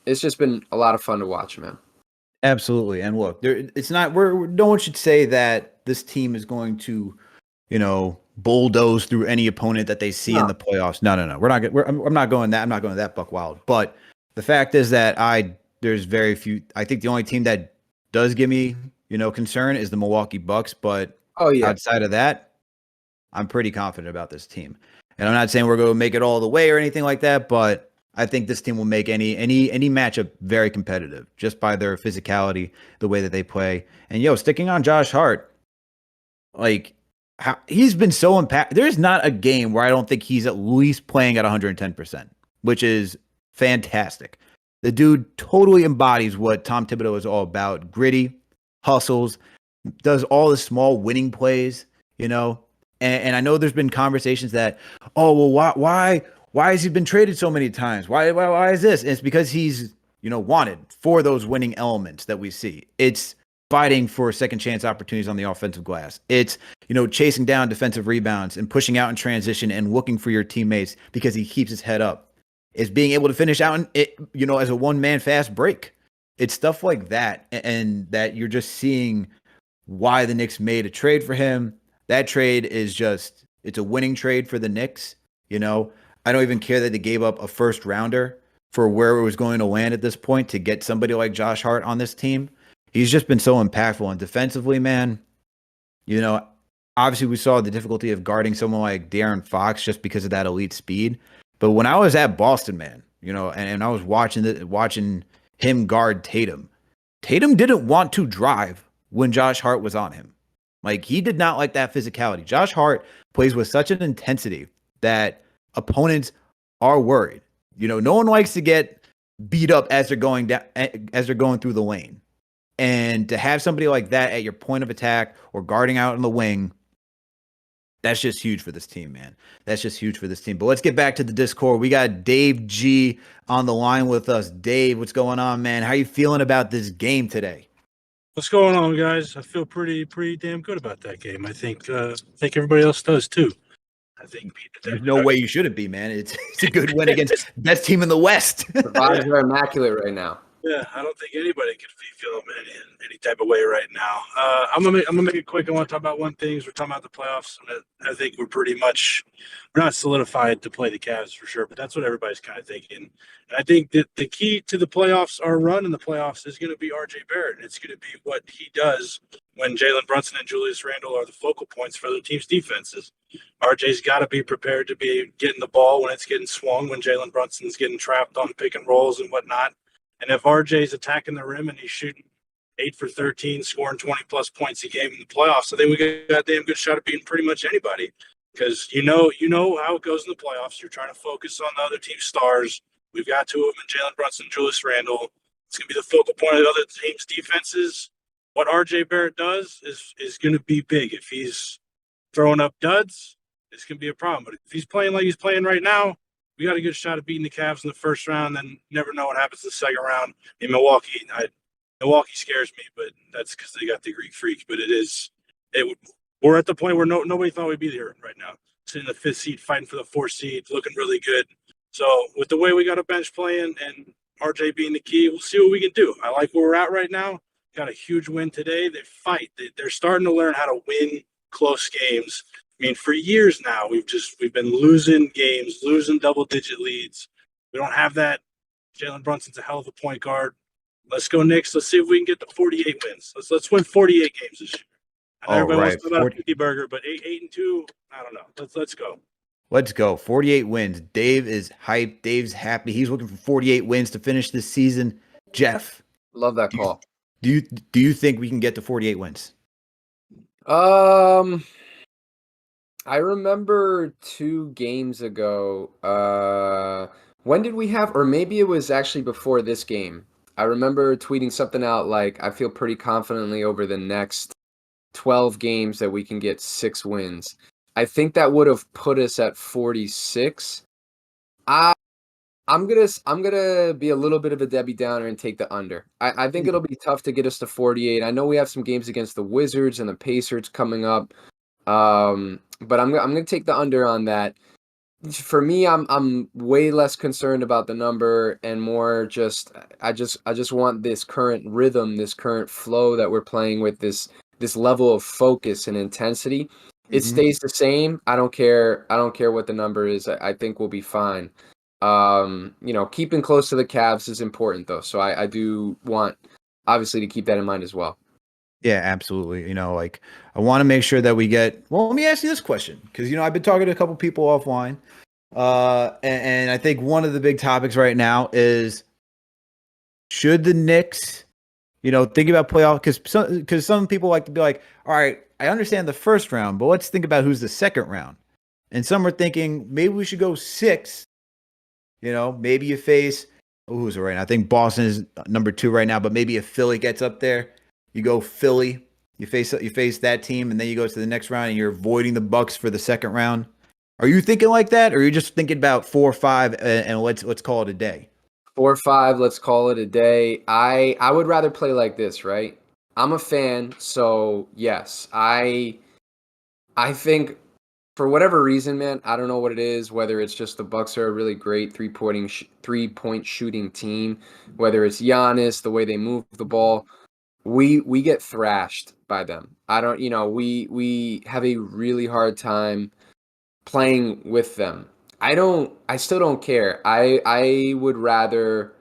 It's just been a lot of fun to watch, man. Absolutely. And look, it's not, no one should say that this team is going to, bulldoze through any opponent that they see in the playoffs. No. I'm not going that. I'm not going that buck wild. But the fact is that there's very few. I think the only team that does give me, concern is the Milwaukee Bucks. But outside of that, I'm pretty confident about this team. And I'm not saying we're going to make it all the way or anything like that, but I think this team will make any matchup very competitive just by their physicality, the way that they play. And sticking on Josh Hart, he's been so impactful. There's not a game where I don't think he's at least playing at 110%, which is fantastic. The dude totally embodies what Tom Thibodeau is all about. Gritty, hustles, does all the small winning plays, And I know there's been conversations that, why has he been traded so many times? Why is this? And it's because he's, wanted for those winning elements that we see. It's fighting for second chance opportunities on the offensive glass. It's, chasing down defensive rebounds and pushing out in transition and looking for your teammates because he keeps his head up. It's being able to finish out as a one-man fast break. It's stuff like that. And that you're just seeing why the Knicks made a trade for him. That trade is it's a winning trade for the Knicks. I don't even care that they gave up a first rounder for where it was going to land at this point to get somebody like Josh Hart on this team. He's just been so impactful. And defensively, man, obviously we saw the difficulty of guarding someone like De'Aaron Fox just because of that elite speed. But when I was at Boston, man, and I was watching him guard Tatum didn't want to drive when Josh Hart was on him. He did not like that physicality. Josh Hart plays with such an intensity that opponents are worried. No one likes to get beat up as they're going down, as they're going through the lane. And to have somebody like that at your point of attack or guarding out in the wing, that's just huge for this team, man. That's just huge for this team. But let's get back to the Discord. We got Dave G on the line with us. Dave, what's going on, man? How you feeling about this game today? What's going on, guys? I feel pretty damn good about that game. I think everybody else does too. I think there's no way you shouldn't be, man. It's a good win against the best team in the West. The vibes are immaculate right now. Yeah, I don't think anybody could be feeling any type of way right now. I'm gonna make it quick. I want to talk about one thing. We're talking about the playoffs. I think we're not solidified to play the Cavs for sure, but that's what everybody's kind of thinking. And I think that the key to the playoffs, our run in the playoffs, is going to be RJ Barrett. And it's going to be what he does when Jalen Brunson and Julius Randle are the focal points for other teams' defenses. RJ's got to be prepared to be getting the ball when it's getting swung, when Jalen Brunson's getting trapped on pick and rolls and whatnot. And if RJ's attacking the rim and he's shooting 8 for 13, scoring 20-plus points a game in the playoffs, I think we got a damn good shot at beating pretty much anybody. Because you know how it goes in the playoffs. You're trying to focus on the other team's stars. We've got two of them, Jalen Brunson, Julius Randle. It's going to be the focal point of the other team's defenses. What RJ Barrett does is going to be big. If he's throwing up duds, it's going to be a problem. But if he's playing like he's playing right now, we got a good shot at beating the Cavs in the first round. Then you never know what happens in the second round. In Milwaukee, Milwaukee scares me, but that's because they got the Greek freak. But we're at the point where nobody thought we'd be there right now. Sitting in the 5th seed, fighting for the 4th seed, looking really good. So with the way we got a bench playing and RJ being the key, we'll see what we can do. I like where we're at right now. Got a huge win today. They fight. They're starting to learn how to win close games. I mean, for years now, we've been losing games, losing double-digit leads. We don't have that. Jalen Brunson's a hell of a point guard. Let's go Knicks. Let's see if we can get to 48 wins. Let's win 48 games this year. I know everybody wants to talk about a 50 burger, but 8-2, I don't know. Let's go. Let's go. 48 wins. Dave is hyped. Dave's happy. He's looking for 48 wins to finish this season. Jeff, love that call. Do you think we can get to 48 wins? I remember 2 games ago. When did we have, or maybe it was actually before this game. I remember tweeting something out like, I feel pretty confidently over the next 12 games that we can get 6 wins. I think that would have put us at 46. I'm gonna be a little bit of a Debbie Downer and take the under. I think it'll be tough to get us to 48. I know we have some games against the Wizards and the Pacers coming up, but I'm gonna take the under on that. For me, I'm way less concerned about the number and more I just want this current rhythm, this current flow that we're playing with, this level of focus and intensity. It stays the same. I don't care what the number is. I think we'll be fine. Keeping close to the Cavs is important though. So I do want obviously to keep that in mind as well. Yeah, absolutely. I want to make sure that we get, well, let me ask you this question. Cause I've been talking to a couple people offline. And I think one of the big topics right now is, should the Knicks, think about playoff, cause some people like to be like, all right, I understand the first round, but let's think about who's the second round. And some are thinking maybe we should go 6. Maybe you face, who's it right now? I think Boston is number 2 right now, but maybe if Philly gets up there, you go Philly, you face that team, and then you go to the next round and you're avoiding the Bucks for the second round. Are you thinking like that, or are you just thinking about 4 or 5 and let's call it a day? 4 or 5, let's call it a day. I would rather play like this, right? I'm a fan, so yes, I think for whatever reason, man, I don't know what it is, whether it's just the Bucks are a really great three-point shooting team, whether it's Giannis, the way they move the ball, we get thrashed by them. We have a really hard time playing with them. I still don't care. I would rather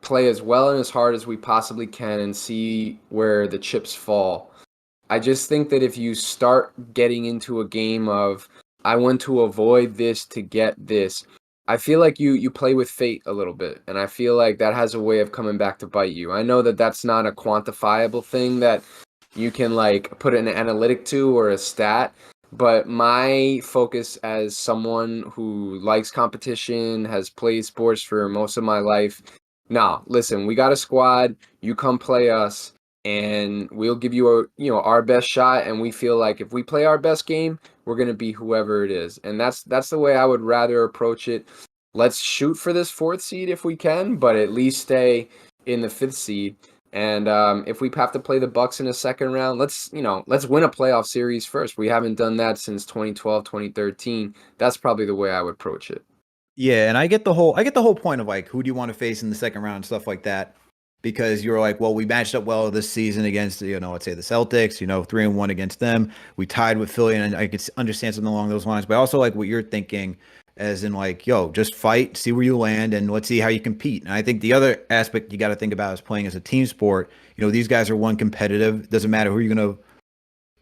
play as well and as hard as we possibly can and see where the chips fall. I just think that if you start getting into a game of, I want to avoid this to get this, I feel like you play with fate a little bit. And I feel like that has a way of coming back to bite you. I know that that's not a quantifiable thing that you can put an analytic to or a stat, But my focus as someone who likes competition, has played sports for most of my life, nah, listen, we got a squad. You come play us, and we'll give you our best shot. And we feel like if we play our best game, we're gonna be whoever it is. And that's the way I would rather approach it. Let's shoot for this 4th seed if we can, but at least stay in the 5th seed. And if we have to play the Bucks in a second round, let's win a playoff series first. We haven't done that since 2012, 2013. That's probably the way I would approach it. Yeah, and I get the whole point of like who do you want to face in the second round and stuff like that, because you're like, well, we matched up well this season against let's say the Celtics, 3-1 against them. We tied with Philly, and I could understand something along those lines. But I also like what you're thinking, as in like, yo, just fight, see where you land, and let's see how you compete. And I think the other aspect you got to think about is playing as a team sport. These guys are one competitive. Doesn't matter who you're going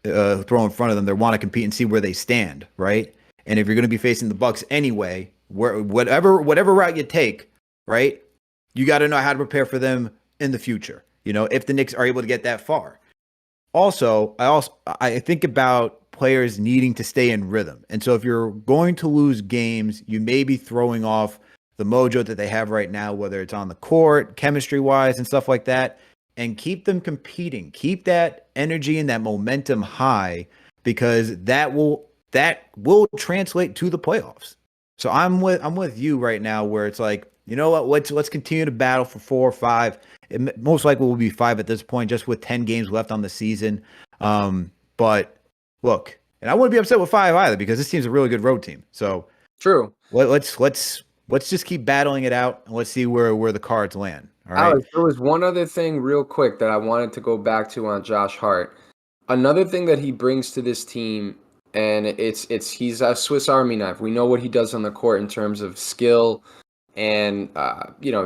to throw in front of them. They want to compete and see where they stand, right? And if you're going to be facing the Bucks anyway, whatever route you take, right, you got to know how to prepare for them in the future. If the Knicks are able to get that far. Also, I think about players needing to stay in rhythm. And so if you're going to lose games, you may be throwing off the mojo that they have right now, whether it's on the court, chemistry-wise, and stuff like that, and keep them competing. Keep that energy and that momentum high, because that will translate to the playoffs. So I'm with you right now, where it's like, you know what, let's continue to battle for 4 or 5. It most likely will be 5 at this point, just with 10 games left on the season. But look, and I wouldn't be upset with 5 either, because this team's a really good road team. So true. Let's just keep battling it out, and let's see where the cards land. All right. Alex, there was one other thing real quick that I wanted to go back to on Josh Hart. Another thing that he brings to this team, and he's a Swiss Army knife. We know what he does on the court in terms of skill, and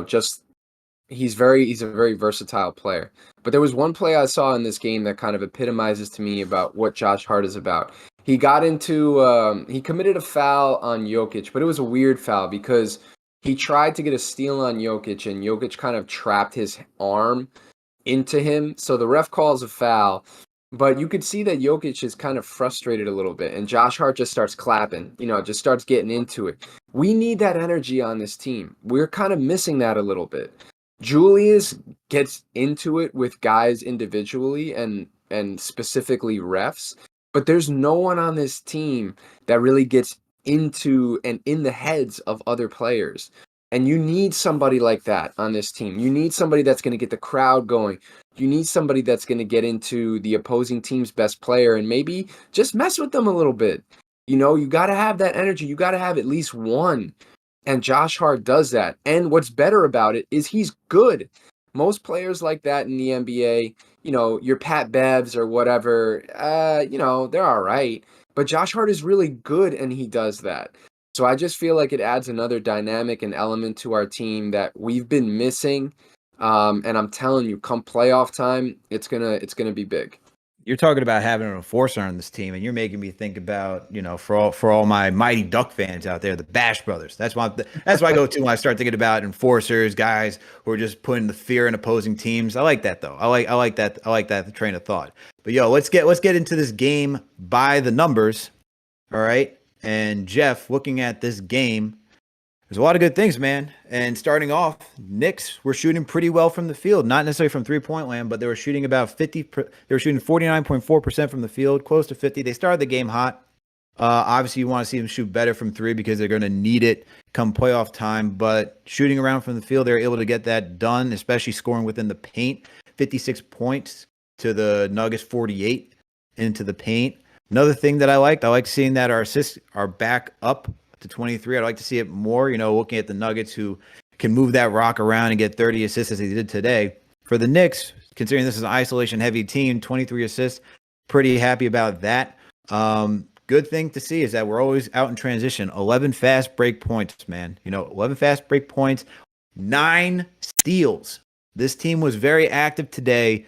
just he's a very versatile player. But there was one play I saw in this game that kind of epitomizes to me about what Josh Hart is about. He got into he committed a foul on Jokic, but it was a weird foul because he tried to get a steal on Jokic, and Jokic kind of trapped his arm into him. So the ref calls a foul, but you could see that Jokic is kind of frustrated a little bit, and Josh Hart just starts clapping, just starts getting into it. We need that energy on this team. We're kind of missing that a little bit. Julius gets into it with guys individually and specifically refs, but there's no one on this team that really gets into and in the heads of other players. And you need somebody like that on this team. You need somebody that's going to get the crowd going. You need somebody that's going to get into the opposing team's best player and maybe just mess with them a little bit. You got to have that energy. You got to have at least one. And Josh Hart does that. And what's better about it is he's good. Most players like that in the NBA, your Pat Bevs or whatever, they're all right. But Josh Hart is really good, and he does that. So I just feel like it adds another dynamic and element to our team that we've been missing. And I'm telling you, come playoff time, it's gonna be big. You're talking about having an enforcer on this team, and you're making me think about, for all my Mighty Duck fans out there, the Bash Brothers. That's what I go to when I start thinking about enforcers, guys who are just putting the fear in opposing teams. I like that though. I like that train of thought. But let's get into this game by the numbers. All right. And Jeff, looking at this game, there's a lot of good things, man. And starting off, Knicks were shooting pretty well from the field, not necessarily from three-point land, but they were shooting about 50. They were shooting 49.4% from the field, close to 50. They started the game hot. Obviously, you want to see them shoot better from 3 because they're going to need it come playoff time. But shooting around from the field, they were able to get that done, especially scoring within the paint. 56 points to the Nuggets, 48 into the paint. Another thing that I like seeing that our assists are back up to 23. I'd like to see it more, looking at the Nuggets who can move that rock around and get 30 assists as they did today. For the Knicks, considering this is an isolation-heavy team, 23 assists, pretty happy about that. Good thing to see is that we're always out in transition. 11 fast break points, man. 11 fast break points, 9 steals. This team was very active today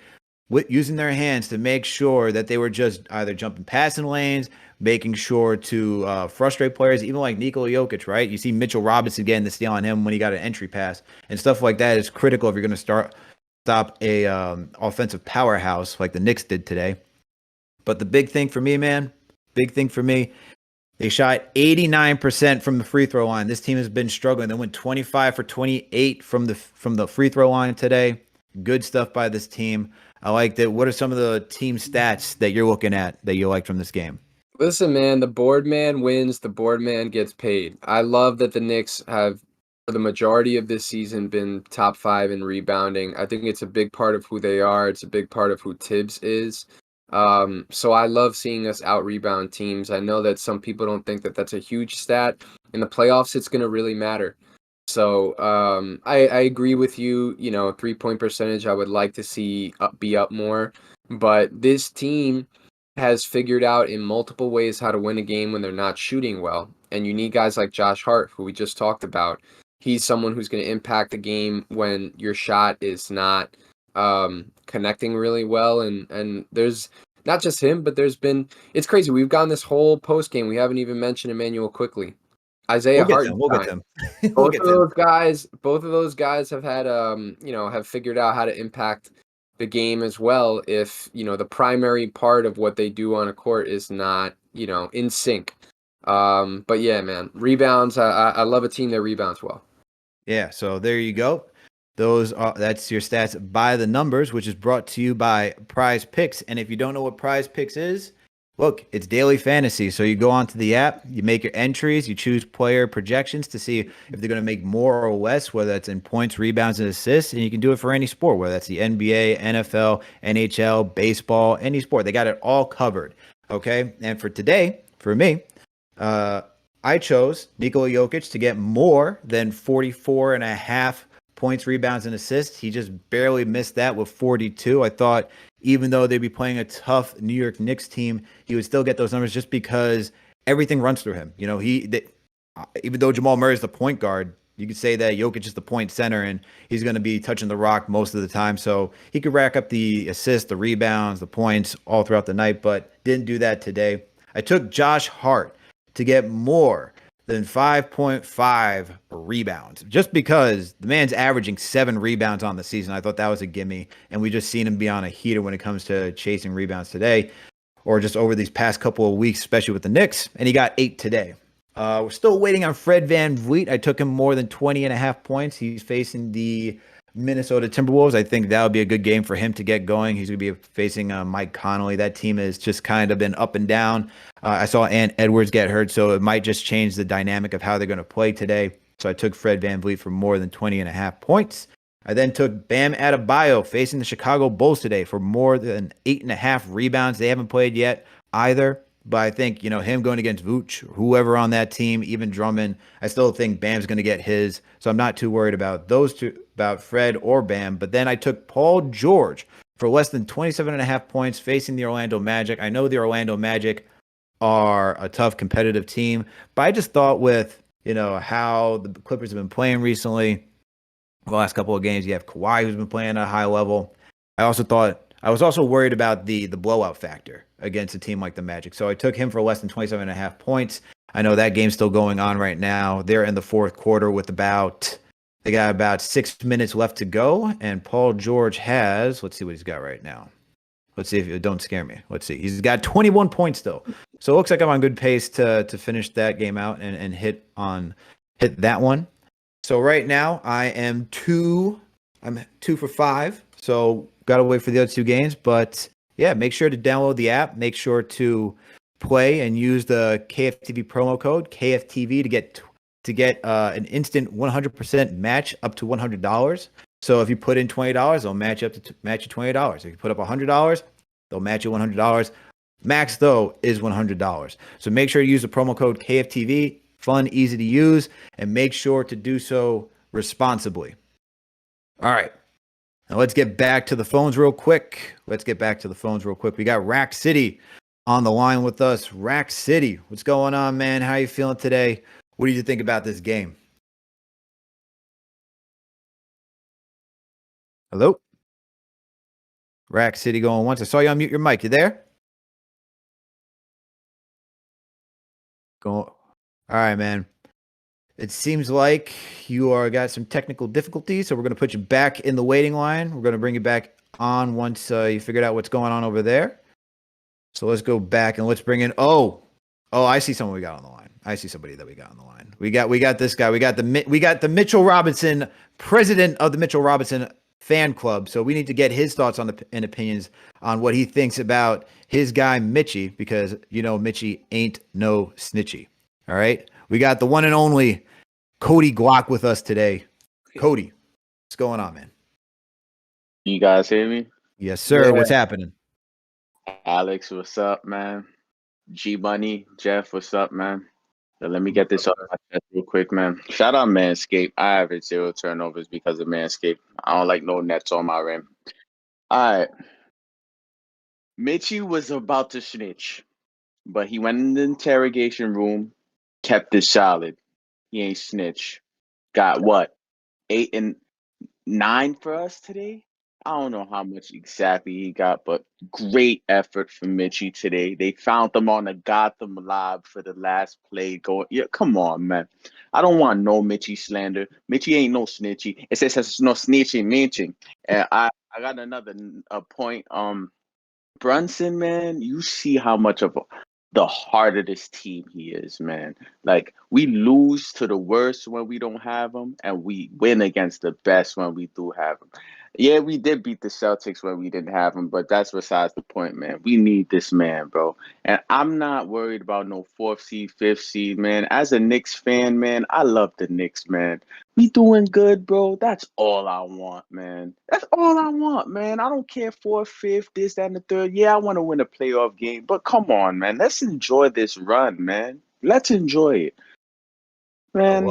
with using their hands to make sure that they were just either jumping passing lanes, making sure to frustrate players, even like Nikola Jokic, right? You see Mitchell Robinson getting the steal on him when he got an entry pass. And stuff like that is critical if you're going to stop a offensive powerhouse like the Knicks did today. But the big thing for me, man, big thing for me. They shot 89% from the free throw line. This team has been struggling. They went 25 for 28 from the free throw line today. Good stuff by this team. I liked it. What are some of the team stats that you're looking at that you like from this game? Listen, man, the board man wins, the board man gets paid. I love that the Knicks have, for the majority of this season, been top 5 in rebounding. I think it's a big part of who they are. It's a big part of who Tibbs is. So I love seeing us out-rebound teams. I know that some people don't think that that's a huge stat. In the playoffs, it's going to really matter. So I agree with you. You know, 3-point percentage, I would like to see be up more. But this team has figured out in multiple ways how to win a game when they're not shooting well. And you need guys like Josh Hart, who we just talked about. He's someone who's going to impact the game when your shot is not connecting really well. And there's not just him, but it's crazy. We've gotten this whole post game. We haven't even mentioned Emmanuel quickly. Isaiah Hartenstein. We'll get them. Both of those guys have had have figured out how to impact the game as well if, the primary part of what they do on a court is not, in sync. But yeah, man, rebounds. I love a team that rebounds well. Yeah, so there you go. That's your stats by the numbers, which is brought to you by Prize Picks. And if you don't know what Prize Picks is, look, it's daily fantasy. So you go onto the app, you make your entries, you choose player projections to see if they're going to make more or less, whether that's in points, rebounds, and assists. And you can do it for any sport, whether that's the NBA, NFL, NHL, baseball, any sport. They got it all covered. Okay. And for today, for me, I chose Nikola Jokic to get more than 44.5 points, rebounds, and assists. He just barely missed that with 42. I thought even though they'd be playing a tough New York Knicks team, he would still get those numbers just because everything runs through him. Even though Jamal Murray is the point guard, you could say that Jokic is the point center, and he's going to be touching the rock most of the time. So he could rack up the assists, the rebounds, the points all throughout the night, but didn't do that today. I took Josh Hart to get more than 5.5 rebounds, just because the man's averaging 7 rebounds on the season. I thought that was a gimme, and we just seen him be on a heater when it comes to chasing rebounds today, or just over these past couple of weeks, especially with the Knicks, and he got 8 today. We're still waiting on Fred VanVleet. I took him more than 20.5 points. He's facing the Minnesota Timberwolves. I think that would be a good game for him to get going. He's going to be facing Mike Conley. That team has just kind of been up and down. I saw Ant Edwards get hurt, so it might just change the dynamic of how they're going to play today. So I took Fred VanVleet for more than 20.5 points. I then took Bam Adebayo facing the Chicago Bulls today for more than 8.5 rebounds. They haven't played yet either. But I think, him going against Vooch, whoever on that team, even Drummond, I still think Bam's going to get his. So I'm not too worried about those two, about Fred or Bam. But then I took Paul George for less than 27.5 points facing the Orlando Magic. I know the Orlando Magic are a tough competitive team, but I just thought with, how the Clippers have been playing recently, the last couple of games, you have Kawhi who's been playing at a high level. I was also worried about the blowout factor against a team like the Magic. So I took him for less than 27.5 points. I know that game's still going on right now. They're in the fourth quarter with they got about 6 minutes left to go. And Paul George has, let's see what he's got right now. Let's see if it don't scare me. Let's see. He's got 21 points still. So it looks like I'm on good pace to finish that game out and hit that one. So right now I'm 2 for 5. So got to wait for the other 2 games, but yeah, make sure to download the app. Make sure to play and use the KFTV promo code KFTV to get an instant 100% match up to $100. So if you put in $20, they'll match you $20. If you put up $100, they'll match you $100. Max though is $100. So make sure to use the promo code KFTV. Fun, easy to use, and make sure to do so responsibly. All right. Now let's get back to the phones real quick. We got Rack City on the line with us. Rack City, what's going on, man? How you feeling today? What do you think about this game? Hello? Rack City going once. I saw you unmute your mic. You there? All right, man. It seems like you got some technical difficulties, so we're going to put you back in the waiting line. We're going to bring you back on once you figured out what's going on over there. So let's go back and let's bring in. Oh, I see someone we got on the line. I see somebody that we got on the line. We got this guy. We got the Mitchell Robinson, president of the Mitchell Robinson fan club. So we need to get his thoughts on and opinions on what he thinks about his guy Mitchie, because Mitchie ain't no snitchy. All right, we got the one and only Cody Glock with us today. Cody, what's going on, man? You guys hear me? Yes, sir. Yeah. What's happening? Alex, what's up, man? G Bunny, Jeff, what's up, man? So let me get this off my chest real quick, man. Shout out Manscaped. I average 0 turnovers because of Manscaped. I don't like no nets on my rim. All right. Mitchie was about to snitch, but he went in the interrogation room, kept it solid. He ain't snitch. Got what? 8 and 9 for us today? I don't know how much exactly he got, but great effort from Mitchie today. They found him on the Gotham Live for the last play. Yeah, come on, man. I don't want no Mitchie slander. Mitchie ain't no snitchy. It says there's no snitching, minching. And I got another point. Brunson, man, you see how much of the heart of this team he is, man. Like, we lose to the worst when we don't have him, and we win against the best when we do have him. Yeah, we did beat the Celtics when we didn't have him, but that's besides the point, man. We need this man, bro. And I'm not worried about no 4th seed, 5th seed, man. As a Knicks fan, man, I love the Knicks, man. We doing good, bro. That's all I want, man. That's all I want, man. I don't care 4th, 5th, this, that, and the 3rd. Yeah, I want to win a playoff game, but come on, man. Let's enjoy this run, man. Let's enjoy it. Man,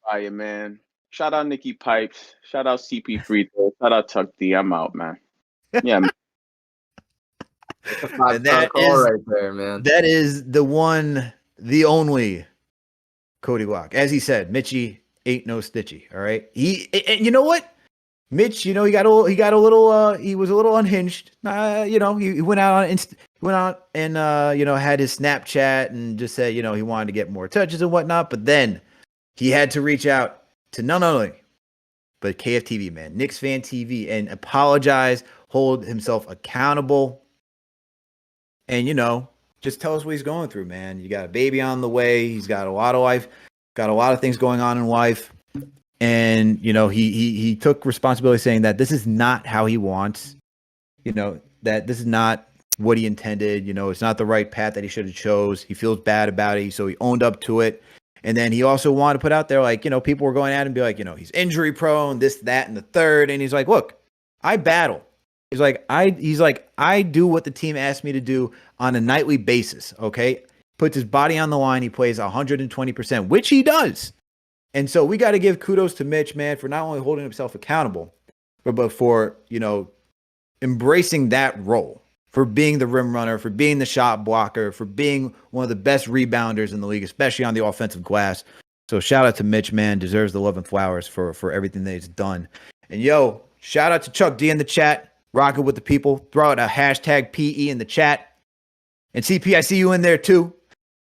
fire, man. Shout out Nikki Pipes. Shout out CP Frito. Shout out Tuck D. I'm out, man. Yeah, man. And that is right there, man. That is the one, the only Cody Glock. As he said, Mitchie ain't no stitchy. All right. And you know what? Mitch, he was a little unhinged. He went out and had his Snapchat and just said, he wanted to get more touches and whatnot. But then he had to reach out to none only but KFTV, man, KnicksFanTV, and apologize, hold himself accountable, and just tell us what he's going through, man. You got a baby on the way. He's got a lot of life, got a lot of things going on in life. And, he took responsibility, saying that this is not how he wants, that this is not what he intended. It's not the right path that he should have chose. He feels bad about it. So he owned up to it. And then he also wanted to put out there, like, people were going at him and be like, he's injury prone, this, that, and the third. And he's like, look, I battle. He's like, I do what the team asked me to do on a nightly basis. Okay. Puts his body on the line. He plays 120%, which he does. And so we got to give kudos to Mitch, man, for not only holding himself accountable, but for, embracing that role, for being the rim runner, for being the shot blocker, for being one of the best rebounders in the league, especially on the offensive glass. So shout out to Mitch, man. Deserves the love and flowers for everything that he's done. And shout out to Chuck D in the chat, rocking with the people. Throw out a hashtag PE in the chat. And CP, I see you in there too.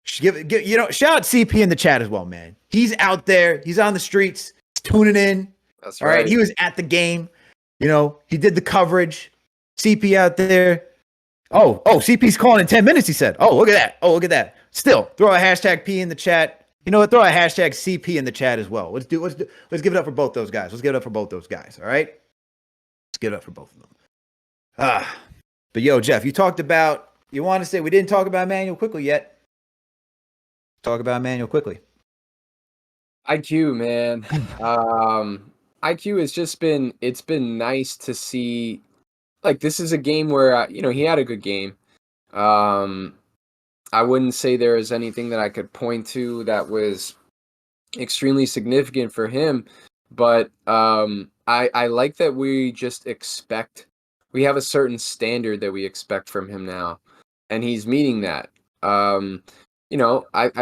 Shout out CP in the chat as well, man. He's out there. He's on the streets. He's tuning in. That's right. All right. He was at the game. He did the coverage. CP out there. Oh, CP's calling in 10 minutes, he said. Oh, look at that. Still, throw a hashtag P in the chat. You know what? Throw a hashtag CP in the chat as well. Let's give it up for both those guys. All right? Let's give it up for both of them. But Jeff, you want to say we didn't talk about Emmanuel quickly yet. Talk about Emmanuel quickly. IQ, man. IQ has it's been nice to see. Like, this is a game where, he had a good game. I wouldn't say there is anything that I could point to that was extremely significant for him. But I like that we have a certain standard that we expect from him now. And he's meeting that. I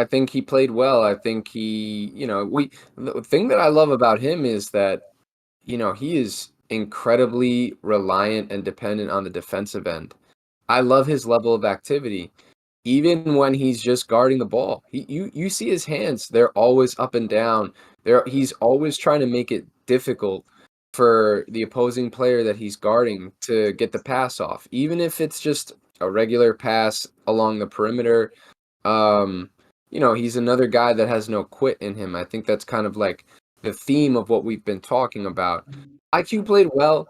think he played well. I think the thing that I love about him is that, he is incredibly reliant and dependent on the defensive end. I love his level of activity. Even when he's just guarding the ball, you see his hands, they're always up and down. He's always trying to make it difficult for the opposing player that he's guarding to get the pass off. Even if it's just a regular pass along the perimeter. He's another guy that has no quit in him. I think that's kind of like the theme of what we've been talking about. IQ played well.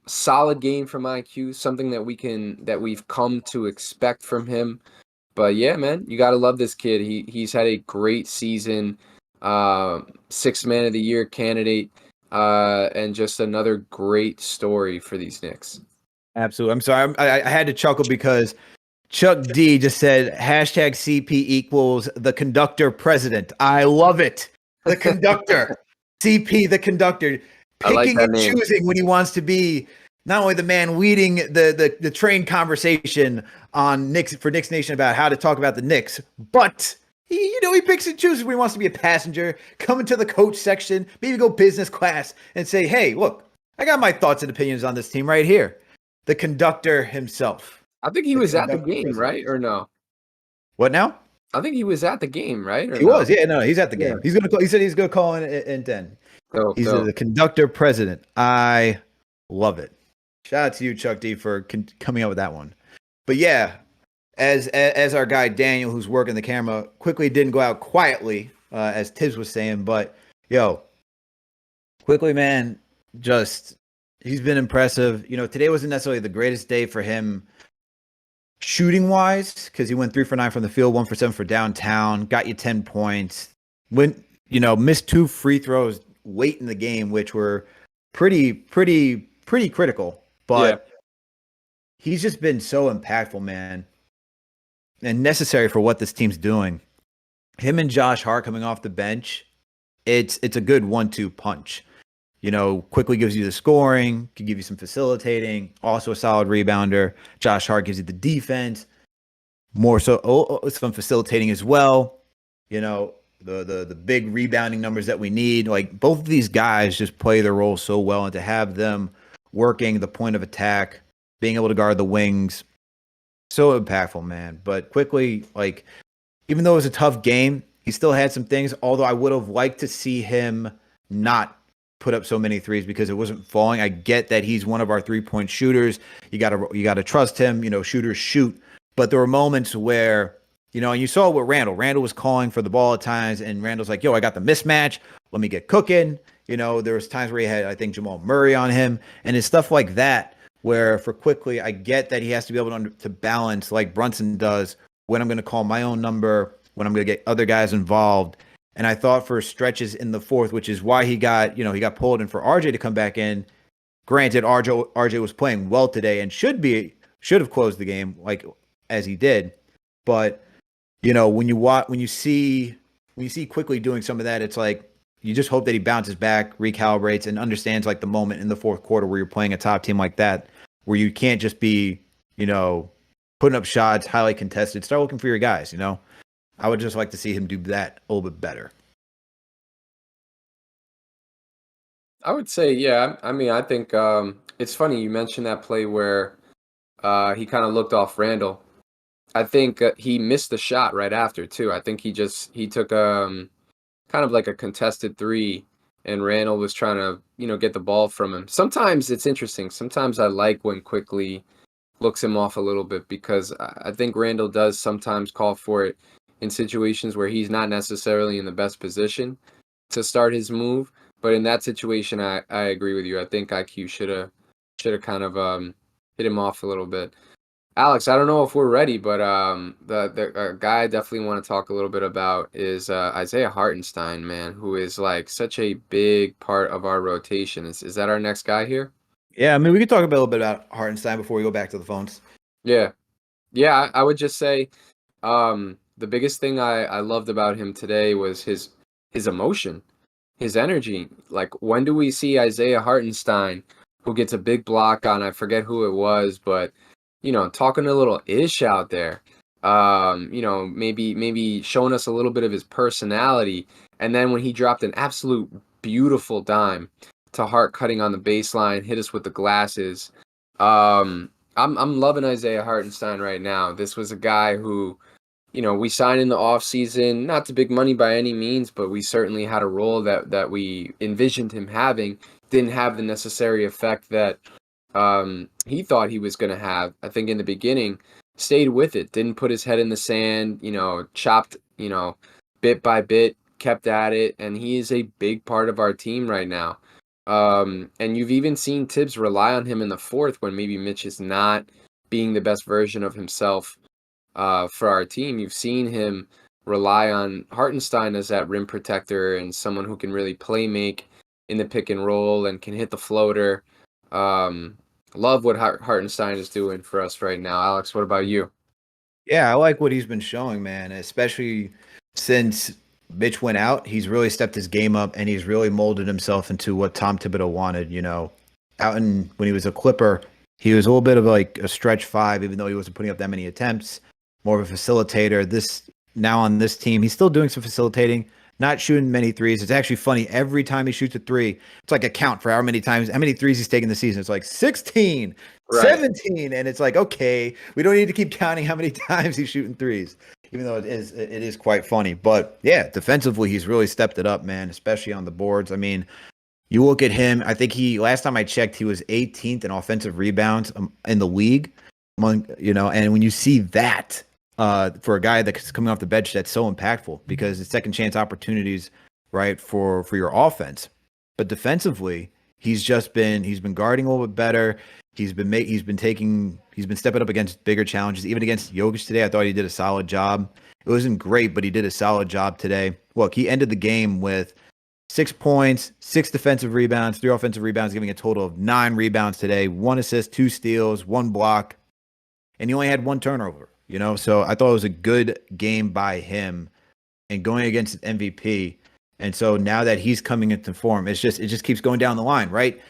Solid game from IQ, something that we've come to expect from him. But yeah, man, you gotta love this kid. He's had a great season. Sixth man of the year candidate, and just another great story for these Knicks. Absolutely. I'm sorry. I had to chuckle because Chuck D just said #CP equals the conductor president. I love it. The conductor. CP, the conductor. I like Picking that and name. choosing when he wants to be not only the man leading the train conversation on Knicks for Knicks Nation about how to talk about the Knicks, but he picks and chooses when he wants to be a passenger, come into the coach section, maybe go business class and say, hey, look, I got my thoughts and opinions on this team right here. The conductor himself. I think he was at the game, president. right? Or no? What now? I think he was at the game, right? Or He was, yeah, no, he's at the game. Yeah. He's gonna call. He said he's gonna call in 10. He's Dope. the conductor president. I love it. Shout out to you, Chuck D, for coming up with that one. But yeah, as our guy Daniel, who's working the camera, quickly didn't go out quietly, as Tibbs was saying. But yo, quickly, man, just he's been impressive. Today wasn't necessarily the greatest day for him shooting wise, because he went 3 for 9 from the field, 1 for 7 for downtown, got you 10 points. Missed 2 free throws late in the game, which were pretty critical. But he's just been so impactful, man, and necessary for what this team's doing. Him and Josh Hart coming off the bench, it's a good 1-2 punch. Quickly gives you the scoring, can give you some facilitating, also a solid rebounder. Josh Hart gives you the defense, more so some facilitating as well. The big rebounding numbers that we need. Like, both of these guys just play their role so well, and to have them working the point of attack, being able to guard the wings, so impactful, man. But quickly, like, even though it was a tough game, he still had some things, although I would have liked to see him not put up so many threes because it wasn't falling. I get that he's one of our 3-point shooters. You gotta trust him. Shooters shoot. But there were moments where, and you saw what Randle was calling for the ball at times, and Randle's like, yo, I got the mismatch. Let me get cooking. There was times where he had, I think, Jamal Murray on him, and it's stuff like that where for quickly, I get that he has to be able to balance like Brunson does when I'm going to call my own number, when I'm going to get other guys involved. And I thought for stretches in the fourth, which is why he got pulled in for RJ to come back in. Granted, RJ was playing well today and should have closed the game like as he did. But when you see quickly doing some of that, it's like you just hope that he bounces back, recalibrates, and understands like the moment in the fourth quarter where you're playing a top team like that, where you can't just be putting up shots, highly contested. Start looking for your guys. I would just like to see him do that a little bit better. I would say, yeah. I mean, I think it's funny you mentioned that play where he kind of looked off Randle. I think he missed the shot right after too. I think he took kind of like a contested 3, and Randle was trying to get the ball from him. Sometimes it's interesting. Sometimes I like when Quickly looks him off a little bit, because I think Randle does sometimes call for it in situations where he's not necessarily in the best position to start his move. But in that situation, I agree with you. I think IQ should have kind of hit him off a little bit. Alex, I don't know if we're ready, but the guy I definitely want to talk a little bit about is Isaiah Hartenstein, man, who is like such a big part of our rotation. Is that our next guy here? Yeah, I mean, we could talk a little bit about Hartenstein before we go back to the phones. Yeah. I would just say the biggest thing I loved about him today was his emotion, his energy. Like, when do we see Isaiah Hartenstein, who gets a big block on, I forget who it was, but talking a little ish out there, maybe showing us a little bit of his personality. And then when he dropped an absolute beautiful dime to Hart cutting on the baseline, hit us with the glasses. I'm loving Isaiah Hartenstein right now. This was a guy who, we signed in the offseason, not to big money by any means, but we certainly had a role that we envisioned him having. Didn't have the necessary effect that he thought he was going to have. I think in the beginning, stayed with it, didn't put his head in the sand, chopped, bit by bit, kept at it, and he is a big part of our team right now. And you've even seen Tibbs rely on him in the fourth when maybe Mitch is not being the best version of himself for our team. You've seen him rely on Hartenstein as that rim protector and someone who can really play make in the pick and roll and can hit the floater. Love what Hartenstein is doing for us right now. Alex, what about you? Yeah, I like what he's been showing, man, especially since Mitch went out. He's really stepped his game up, and he's really molded himself into what Tom Thibodeau wanted. When he was a Clipper, he was a little bit of like a stretch five, even though he wasn't putting up that many attempts, more of a facilitator. Now on this team, he's still doing some facilitating, not shooting many threes. It's actually funny. Every time he shoots a three, it's like a count for how many threes he's taken this season. It's like 16, right. 17. And it's like, okay, we don't need to keep counting how many times he's shooting threes, even though it is quite funny. But yeah, defensively, he's really stepped it up, man, especially on the boards. I mean, you look at him, I think last time I checked, he was 18th in offensive rebounds in the league. And when you see that, for a guy that's coming off the bench, that's so impactful because it's second chance opportunities, right, for your offense. But defensively, he's been guarding a little bit better. He's been stepping up against bigger challenges. Even against Jokic today, I thought he did a solid job. It wasn't great, but he did a solid job today. Look, he ended the game with 6 points, 6 defensive rebounds, 3 offensive rebounds, giving a total of 9 rebounds today, 1 assist, 2 steals, 1 block, and he only had 1 turnover. So I thought it was a good game by him and going against an MVP. And so now that he's coming into form, it just keeps going down the line, right?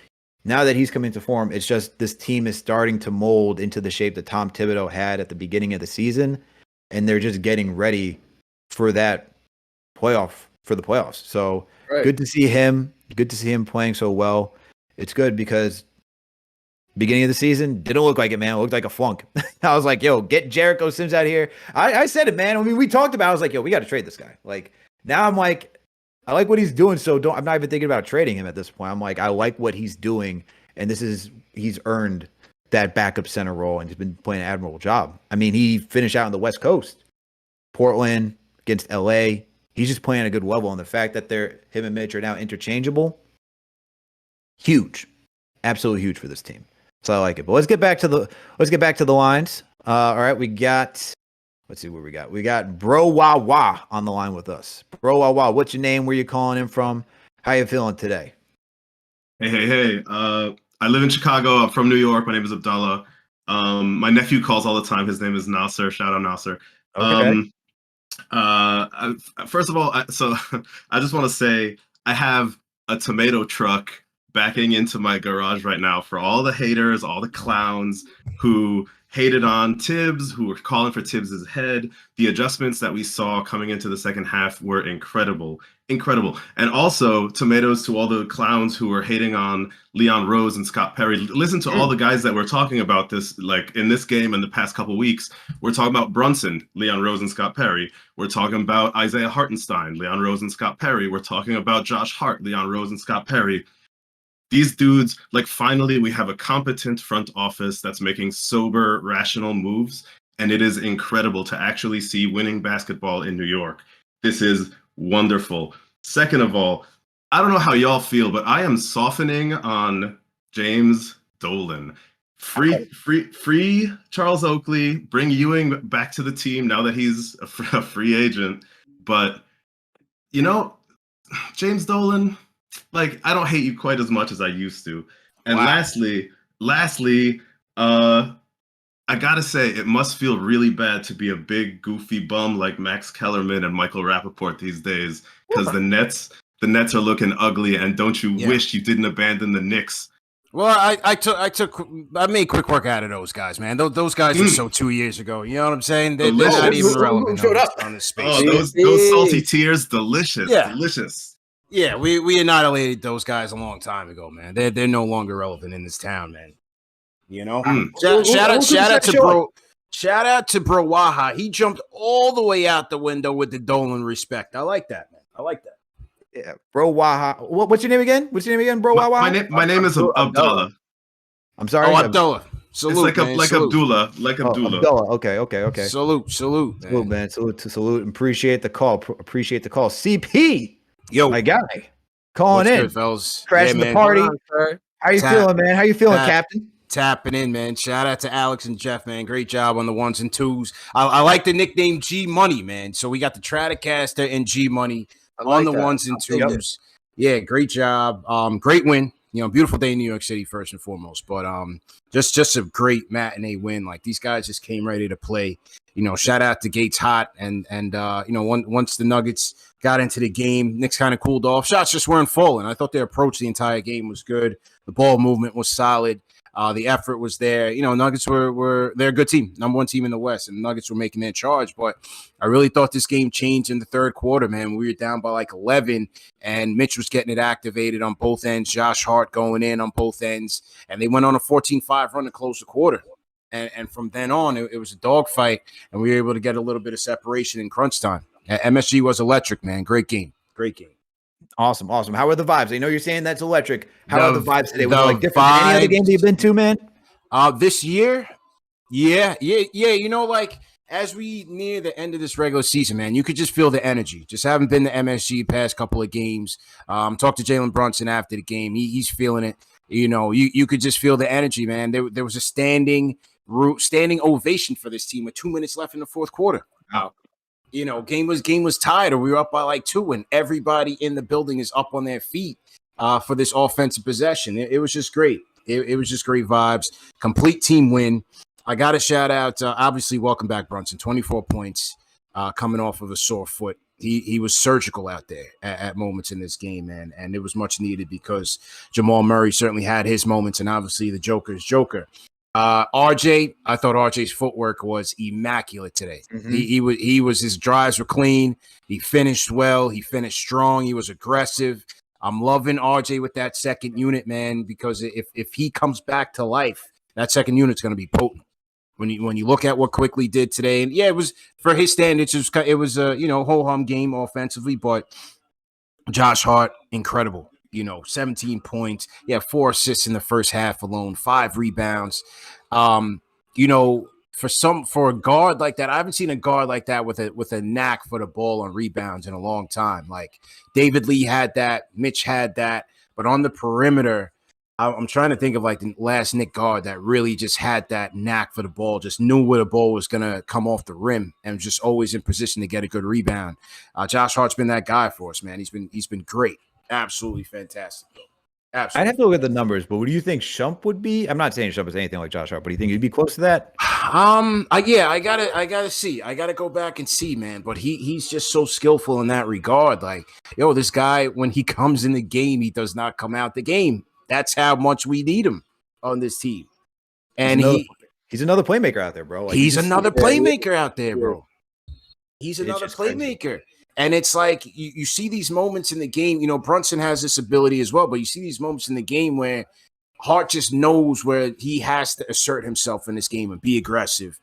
Now that he's coming into form, it's just this team is starting to mold into the shape that Tom Thibodeau had at the beginning of the season, and they're just getting ready for the playoffs. So Good to see him. Good to see him playing so well. It's good because beginning of the season, didn't look like it, man. It looked like a flunk. I was like, yo, get Jericho Sims out of here. I said it, man. I mean, we talked about it. I was like, yo, we got to trade this guy. Like, now I'm like, I like what he's doing, so I'm not even thinking about trading him at this point. I'm like, I like what he's doing, and he's earned that backup center role, and he's been playing an admirable job. I mean, he finished out on the West Coast. Portland against LA. He's just playing at a good level, and the fact that him and Mitch are now interchangeable, huge. Absolutely huge for this team. So I like it. But let's get back to the lines. All right, let's see what we got. We got Browaha on the line with us. Browaha, what's your name? Where you calling in from? How you feeling today? Hey. I live in Chicago. I'm from New York. My name is Abdullah. My nephew calls all the time. His name is Nasser. Shout out Nasser. Okay. First of all, so I just want to say I have a tomato truck backing into my garage right now for all the haters, all the clowns who hated on Tibbs, who were calling for Tibbs' head. The adjustments that we saw coming into the second half were incredible. And also tomatoes to all the clowns who were hating on Leon Rose and Scott Perry. Listen to all the guys that were talking about this, like in this game in the past couple weeks. We're talking about Brunson, Leon Rose and Scott Perry. We're talking about Isaiah Hartenstein, Leon Rose and Scott Perry. We're talking about Josh Hart, Leon Rose and Scott Perry. These dudes, like, finally we have a competent front office that's making sober, rational moves, and it is incredible to actually see winning basketball in New York. This is wonderful. Second of all, I don't know how y'all feel, but I am softening on James Dolan. Free Charles Oakley, bring Ewing back to the team now that he's a free agent. But, James Dolan, like, I don't hate you quite as much as I used to. And lastly, I gotta say, it must feel really bad to be a big goofy bum like Max Kellerman and Michael Rappaport these days, because the Nets are looking ugly. And don't you wish you didn't abandon the Knicks? Well, I made quick work out of those guys, man. Those guys were so 2 years ago. You know what I'm saying? They're not even relevant on this space. Oh, those salty tears, delicious, delicious. Yeah, we annihilated those guys a long time ago, man. They're no longer relevant in this town, man. Shout out to Browaha. He jumped all the way out the window with the Dolan respect. I like that, man. I like that. Yeah, Browaha. What's your name again? Browaha? My name is Abdullah. I'm sorry. Oh, Abdullah. Salute, man. like Salute. Abdullah, Oh, Abdullah. Okay. Salute, man. Salute, man. Salute. Appreciate the call. CP, Yo, my guy, calling what's in, good, fellas? crashing Yeah, the man. party. How you feeling, man? How you feeling, Captain? Tapping in, man. Shout out to Alex and Jeff, man. Great job on the ones and twos. I like the nickname G Money, man. So we got the Traticaster and G Money on the ones and twos. Yeah, great job. Great win. Beautiful day in New York City, first and foremost. But just a great matinee win. Like, these guys just came ready to play. Shout out to Gates Hot and once the Nuggets got into the game, Knicks kind of cooled off. Shots just weren't falling. I thought their approach the entire game was good. The ball movement was solid. The effort was there. Nuggets they're a good team, number one team in the West, and the Nuggets were making their charge. But I really thought this game changed in the third quarter, man. We were down by like 11, and Mitch was getting it activated on both ends. Josh Hart going in on both ends, and they went on a 14-5 run to close the quarter. And from then on, it was a dogfight, and we were able to get a little bit of separation in crunch time. MSG was electric, man. Great game. Awesome. How are the vibes? I know you're saying that's electric. How are the vibes today? Was it like different vibes, than any other games you've been to, man? This year, yeah. Like, as we near the end of this regular season, man, you could just feel the energy. Just haven't been to MSG past couple of games. Talked to Jalen Brunson after the game. He's feeling it. You could just feel the energy, man. There was a standing ovation for this team with 2 minutes left in the fourth quarter. Wow. Game was tied, or we were up by like 2, and everybody in the building is up on their feet for this offensive possession. It was just great. It was just great vibes. Complete team win. I got to shout out, obviously, welcome back, Brunson. 24 points coming off of a sore foot. He was surgical out there at moments in this game, man, and it was much needed because Jamal Murray certainly had his moments, and obviously the Joker's Joker. RJ, I thought RJ's footwork was immaculate today. Mm-hmm. His drives were clean. He finished well. He finished strong. He was aggressive. I'm loving RJ with that second unit, man, because if he comes back to life, that second unit's going to be potent. When you look at what Quickly did today, and yeah, it was for his standards. It was a ho-hum game offensively, but Josh Hart, incredible. 17 points. Yeah, 4 assists in the first half alone, 5 rebounds. For a guard like that, I haven't seen a guard like that with a knack for the ball on rebounds in a long time. Like, David Lee had that, Mitch had that, but on the perimeter, I'm trying to think of like the last Knick guard that really just had that knack for the ball, just knew where the ball was gonna come off the rim, and just always in position to get a good rebound. Josh Hart's been that guy for us, man. He's been great. Absolutely fantastic. Absolutely. I'd have to look at the numbers, but what do you think Shump would be? I'm not saying Shump is anything like Josh Hart, but do you think he'd be close to that? I gotta see. I gotta go back and see, man. But he's just so skillful in that regard. Like, this guy, when he comes in the game, he does not come out the game. That's how much we need him on this team. And he's another playmaker out there, bro. Like, he's another playmaker out there, bro. He's another playmaker. Crazy. And it's like you see these moments in the game. Brunson has this ability as well, but you see these moments in the game where Hart just knows where he has to assert himself in this game and be aggressive.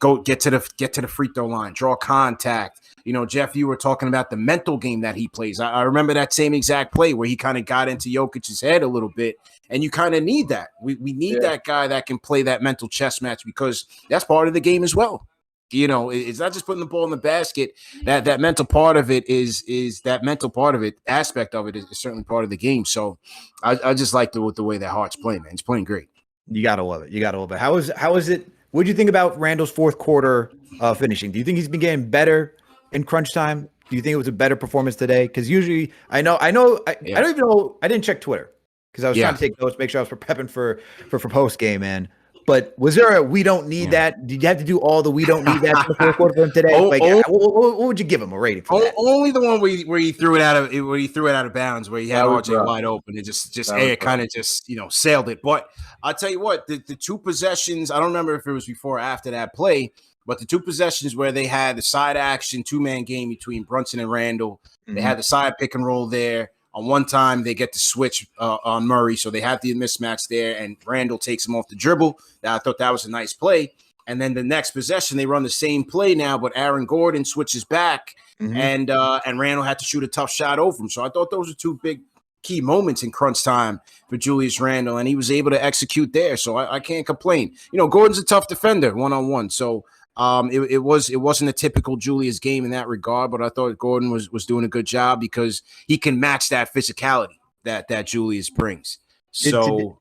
Go get to the free throw line, draw contact. Jeff, you were talking about the mental game that he plays. I remember that same exact play where he kind of got into Jokic's head a little bit, and you kind of need that. We need that guy that can play that mental chess match, because that's part of the game as well. It's not just putting the ball in the basket. That mental part of it is that mental part of it, aspect of it is certainly part of the game. So I just like the way that Hart's playing, man. He's playing great. You gotta love it. How is it? What do you think about Randall's fourth quarter finishing? Do you think he's been getting better in crunch time? Do you think it was a better performance today? Because usually I don't even know. I didn't check Twitter because I was trying to take notes, make sure I was prepping for post game, man. But was there we don't need that? Did you have to do all the we don't need that for the fourth quarter for him today? What would you give him a rating for that? Only the one where he threw it out of bounds, where he had RJ wide open. It just kind of sailed it. But I'll tell you what, the 2 possessions, I don't remember if it was before or after that play, but the 2 possessions where they had the side action 2-man game between Brunson and Randle, they had the side pick and roll there. On one time, they get the switch on Murray, so they have the mismatch there, and Randle takes him off the dribble. I thought that was a nice play. And then the next possession, they run the same play now, but Aaron Gordon switches back, and Randle had to shoot a tough shot over him. So I thought those were 2 big key moments in crunch time for Julius Randle, and he was able to execute there. So I can't complain. Gordon's a tough defender one-on-one. So it wasn't a typical Julius game in that regard, but I thought Gordon was doing a good job because he can match that physicality that Julius brings. So,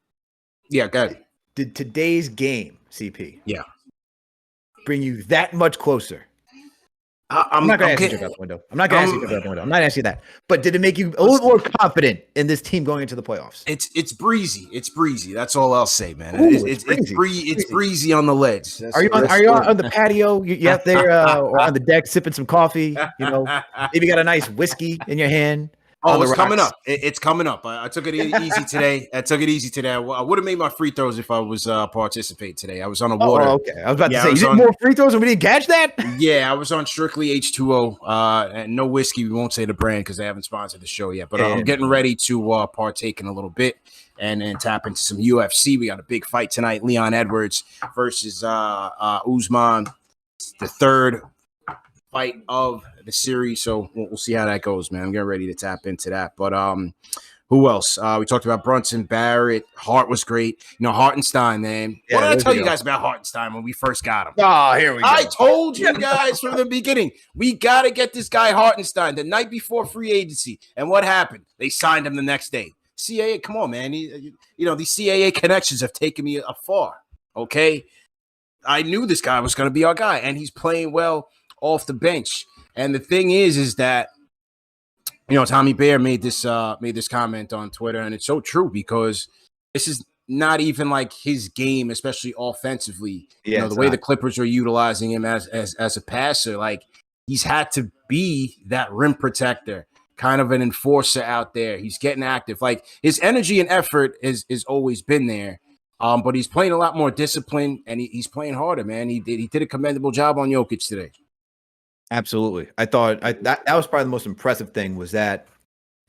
yeah, go ahead. Did today's game, CP, bring you that much closer? I'm not going to ask you about the window. I'm not going to ask you about the window. I'm not asking that. But did it make you a little more confident in this team going into the playoffs? It's breezy. It's breezy. That's all I'll say, man. Ooh, it's breezy on the ledge. Are you on the patio? You out there or on the deck sipping some coffee? Maybe got a nice whiskey in your hand. Oh, it's coming up. It's coming up. I took it easy today. I would have made my free throws if I was participating today. I was on the water. Oh, okay. I was about to say, you did more free throws and we didn't catch that? Yeah, I was on strictly H2O and no whiskey. We won't say the brand because they haven't sponsored the show yet. But I'm getting ready to partake in a little bit and tap into some UFC. We got a big fight tonight. Leon Edwards versus Usman. The third fight of the series, so we'll see how that goes, man. I'm getting ready to tap into that. But who else? We talked about Brunson, Barrett, Hart was great. Hartenstein, man. What did I tell you guys about Hartenstein when we first got him? Oh, here we go. I told you guys from the beginning, we got to get this guy Hartenstein the night before free agency. And what happened? They signed him the next day. CAA, come on, man. These CAA connections have taken me afar, okay? I knew this guy was going to be our guy, and he's playing well off the bench. And the thing is that Tommy Bear made this comment on Twitter, and it's so true because this is not even like his game, especially offensively. The way the Clippers are utilizing him as a passer, like he's had to be that rim protector, kind of an enforcer out there. He's getting active. Like his energy and effort is always been there. But he's playing a lot more discipline, and he's playing harder, man. He did a commendable job on Jokic today. Absolutely. I thought that was probably the most impressive thing was that,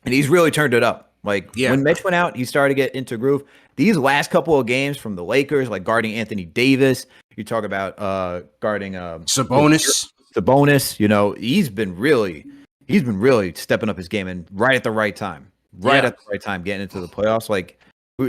and he's really turned it up. When Mitch went out, he started to get into groove. These last couple of games from the Lakers, like guarding Anthony Davis, you talk about guarding Sabonis. He's been really stepping up his game and right at the right time, getting into the playoffs. Like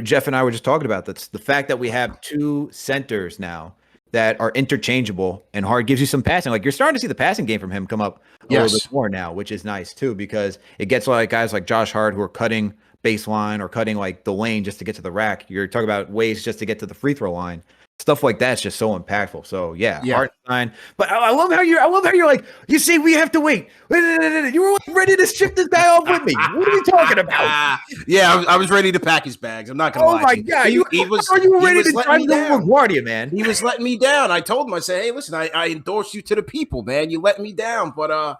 Jeff and I were just talking about, that's the fact that we have two centers now that are interchangeable, and Hart gives you some passing. Like you're starting to see the passing game from him come up a little bit more now, which is nice too, because it gets like guys like Josh Hart who are cutting baseline or cutting like the lane just to get to the rack. You're talking about ways just to get to the free throw line. Stuff like that's just so impactful. So Hartenstein. But I love how you're like, you see, we have to wait. You were ready to ship this guy off with me. What are we talking about? I was ready to pack his bags. I'm not gonna lie. Oh my god, you were ready to drive to LaGuardia, man. He was letting me down. I told him, I said, hey, listen, I endorse you to the people, man. You let me down. But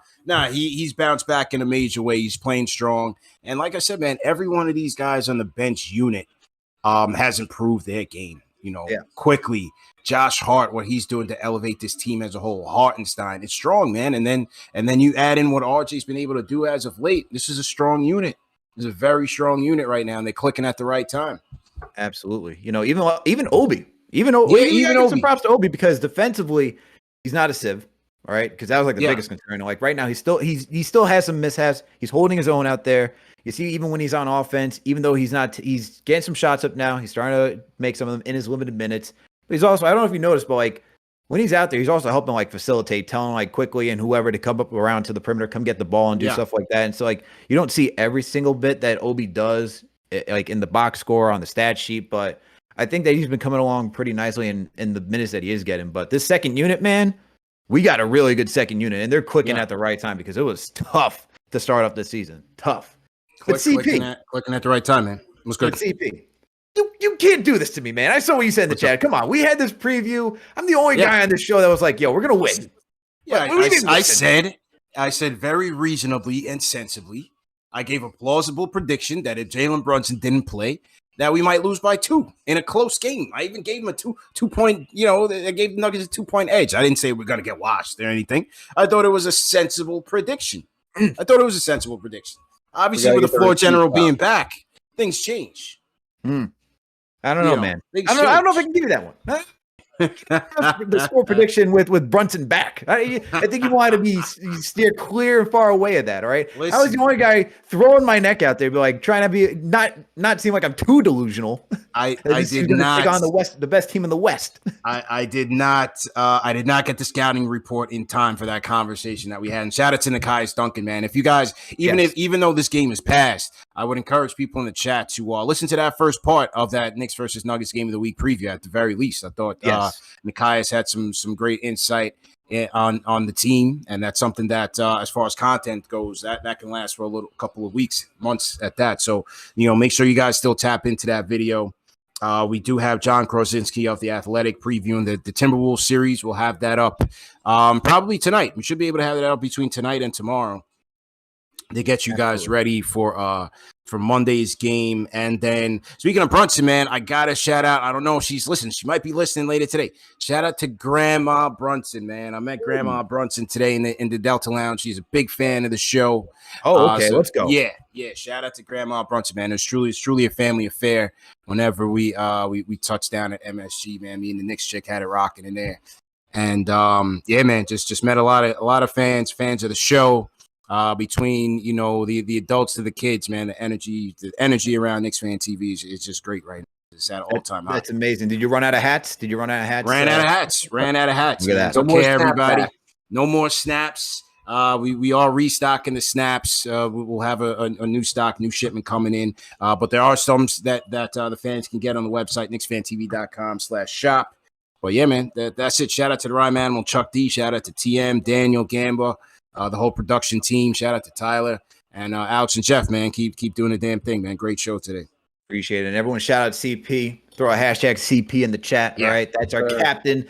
he's bounced back in a major way. He's playing strong. And like I said, man, every one of these guys on the bench unit has improved their game. Quickly. Josh Hart, what he's doing to elevate this team as a whole. Hartenstein, it's strong, man. And then you add in what RJ's been able to do as of late. This is a strong unit. It's a very strong unit right now, and they're clicking at the right time. Absolutely. Even Obi. Even Obi. Some props to Obi because defensively, he's not a sieve. All right, because that was like the biggest concern. Like right now, he still has some mishaps. He's holding his own out there. You see, even when he's on offense, even though he's getting some shots up now. He's starting to make some of them in his limited minutes. But he's also, I don't know if you noticed, but like when he's out there, he's also helping like facilitate, telling like quickly and whoever to come up around to the perimeter, come get the ball and do stuff like that. And so like you don't see every single bit that Obi does like in the box score on the stat sheet, but I think that he's been coming along pretty nicely in the minutes that he is getting. But this second unit, man, we got a really good second unit, and they're clicking at the right time because it was tough to start off this season. Tough. But CP. Clicking at the right time, man. It was good. But CP, you can't do this to me, man. I saw what you said in the chat. Come on. We had this preview. I'm the only guy on this show that was like, yo, we're going to win. Yeah, I said very reasonably and sensibly. I gave a plausible prediction that if Jalen Brunson didn't play, that we might lose by 2 in a close game. I even gave him a two-point, I gave the Nuggets a 2-point edge. I didn't say we're going to get washed or anything. I thought it was a sensible prediction. Obviously, with the floor general being back, things change. I don't know, man. I don't know if I can give you that one. the score prediction with Brunson back. I think you want to be steer clear and far away of that. All right. I was the only guy throwing my neck out there, be like trying to be not seem like I'm too delusional. I did not take on the best team in the West. I did not get the scouting report in time for that conversation that we had. And shout out to Nekias Duncan, man. If you guys, even though this game is passed, I would encourage people in the chat to listen to that first part of that Knicks versus Nuggets game of the week preview. At the very least, I thought Nekias had some great insight on the team, and that's something that as far as content goes, that can last for a couple of weeks, months at that. So make sure you guys still tap into that video. We do have John Krasinski of The Athletic previewing the Timberwolves series. We'll have that up probably tonight. We should be able to have that up between tonight and tomorrow to get you guys ready for Monday's game. And then speaking of Brunson, man, I gotta shout out. I don't know if she's listening. She might be listening later today. Shout out to Grandma Brunson, man. I met Grandma Brunson today in the Delta Lounge. She's a big fan of the show. Oh, okay. Let's go. Yeah. Shout out to Grandma Brunson, man. It's truly a family affair. Whenever we touched down at MSG, man, me and the Knicks chick had it rocking in there. And man, just met a lot of fans of the show. Between the adults to the kids, man, the energy around KnicksFanTV is just great right now. It's at all time high. That's amazing. Did you run out of hats? Ran out of hats. Ran out of hats. Look at that. Okay, everybody. No more snaps. We are restocking the snaps. We'll have a new stock, new shipment coming in. But there are some that the fans can get on the website, KnicksFanTV.com/shop. But yeah, man, that's it. Shout out to the Rhyme Animal, Chuck D. Shout out to TM, Daniel, Gamba. The whole production team. Shout out to Tyler and Alex and Jeff, man. Keep doing the damn thing, man. Great show today. Appreciate it. And everyone shout out CP. Throw a hashtag CP in the chat. Yeah. All right. That's our captain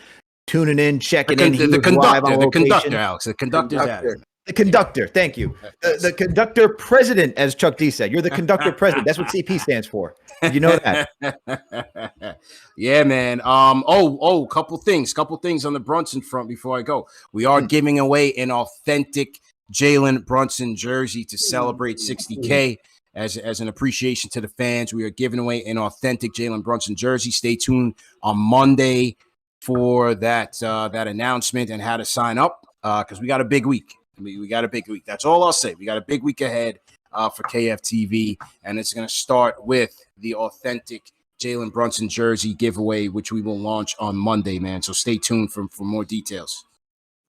tuning in, checking in. The conductor, Alex. The conductor's at it. The conductor. Thank you. The conductor president, as Chuck D said. You're the conductor president. That's what CP stands for. Did you know that? Yeah, man. Couple things on the Brunson front before I go. We are giving away an authentic Jalen Brunson jersey to celebrate 60K as an appreciation to the fans. We are giving away an authentic Jalen Brunson jersey. Stay tuned on Monday for that announcement and how to sign up because we got a big week. We got a big week. That's all I'll say. We got a big week ahead for KFTV, and it's going to start with the authentic Jalen Brunson jersey giveaway, which we will launch on Monday, man. So stay tuned for more details.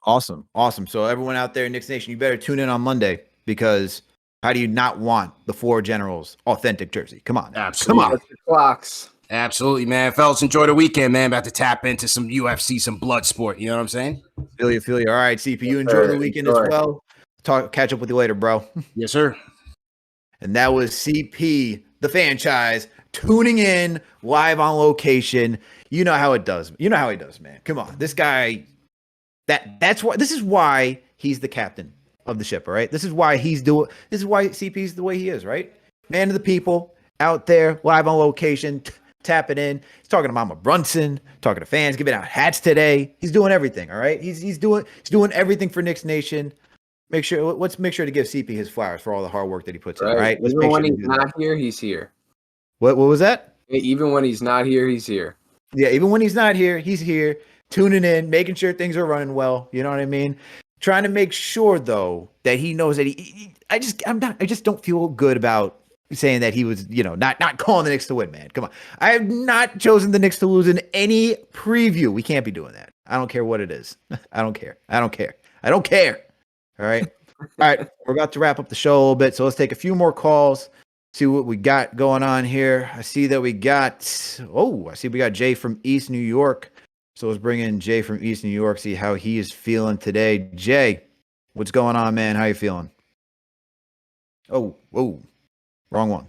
Awesome. So everyone out there in Knicks Nation, you better tune in on Monday because how do you not want the Four Generals authentic jersey? Come on. Absolutely. Come on. Clocks. Absolutely, man. Fellas, enjoy the weekend, man. About to tap into some UFC, some blood sport. You know what I'm saying? Feel you. All right, CP, you enjoy the weekend as well. Catch up with you later, bro. Yes, sir. And that was CP, the Fanchise, tuning in live on location. You know how it does. You know how he does, man. Come on. This guy, this is why he's the captain of the ship, all right? This is why CP's the way he is, right? Man of the people, out there, live on location, tapping in. He's talking to Mama Brunson, talking to fans, giving out hats today. He's doing everything, all right? He's doing everything for Knicks Nation. Let's make sure to give CP his flowers for all the hard work that he puts in, all right? Even when he's not here, he's here. What was that? Even when he's not here, he's here. Yeah, even when he's not here, he's here, tuning in, making sure things are running well. You know what I mean? Trying to make sure though that he knows that I just don't feel good about saying that he was, not calling the Knicks to win, man. Come on. I have not chosen the Knicks to lose in any preview. We can't be doing that. I don't care what it is. I don't care. All right. We're about to wrap up the show a little bit. So let's take a few more calls, see what we got going on here. I see we got Jay from East New York. So let's bring in Jay from East New York, see how he is feeling today. Jay, what's going on, man? How you feeling? Oh, wrong one.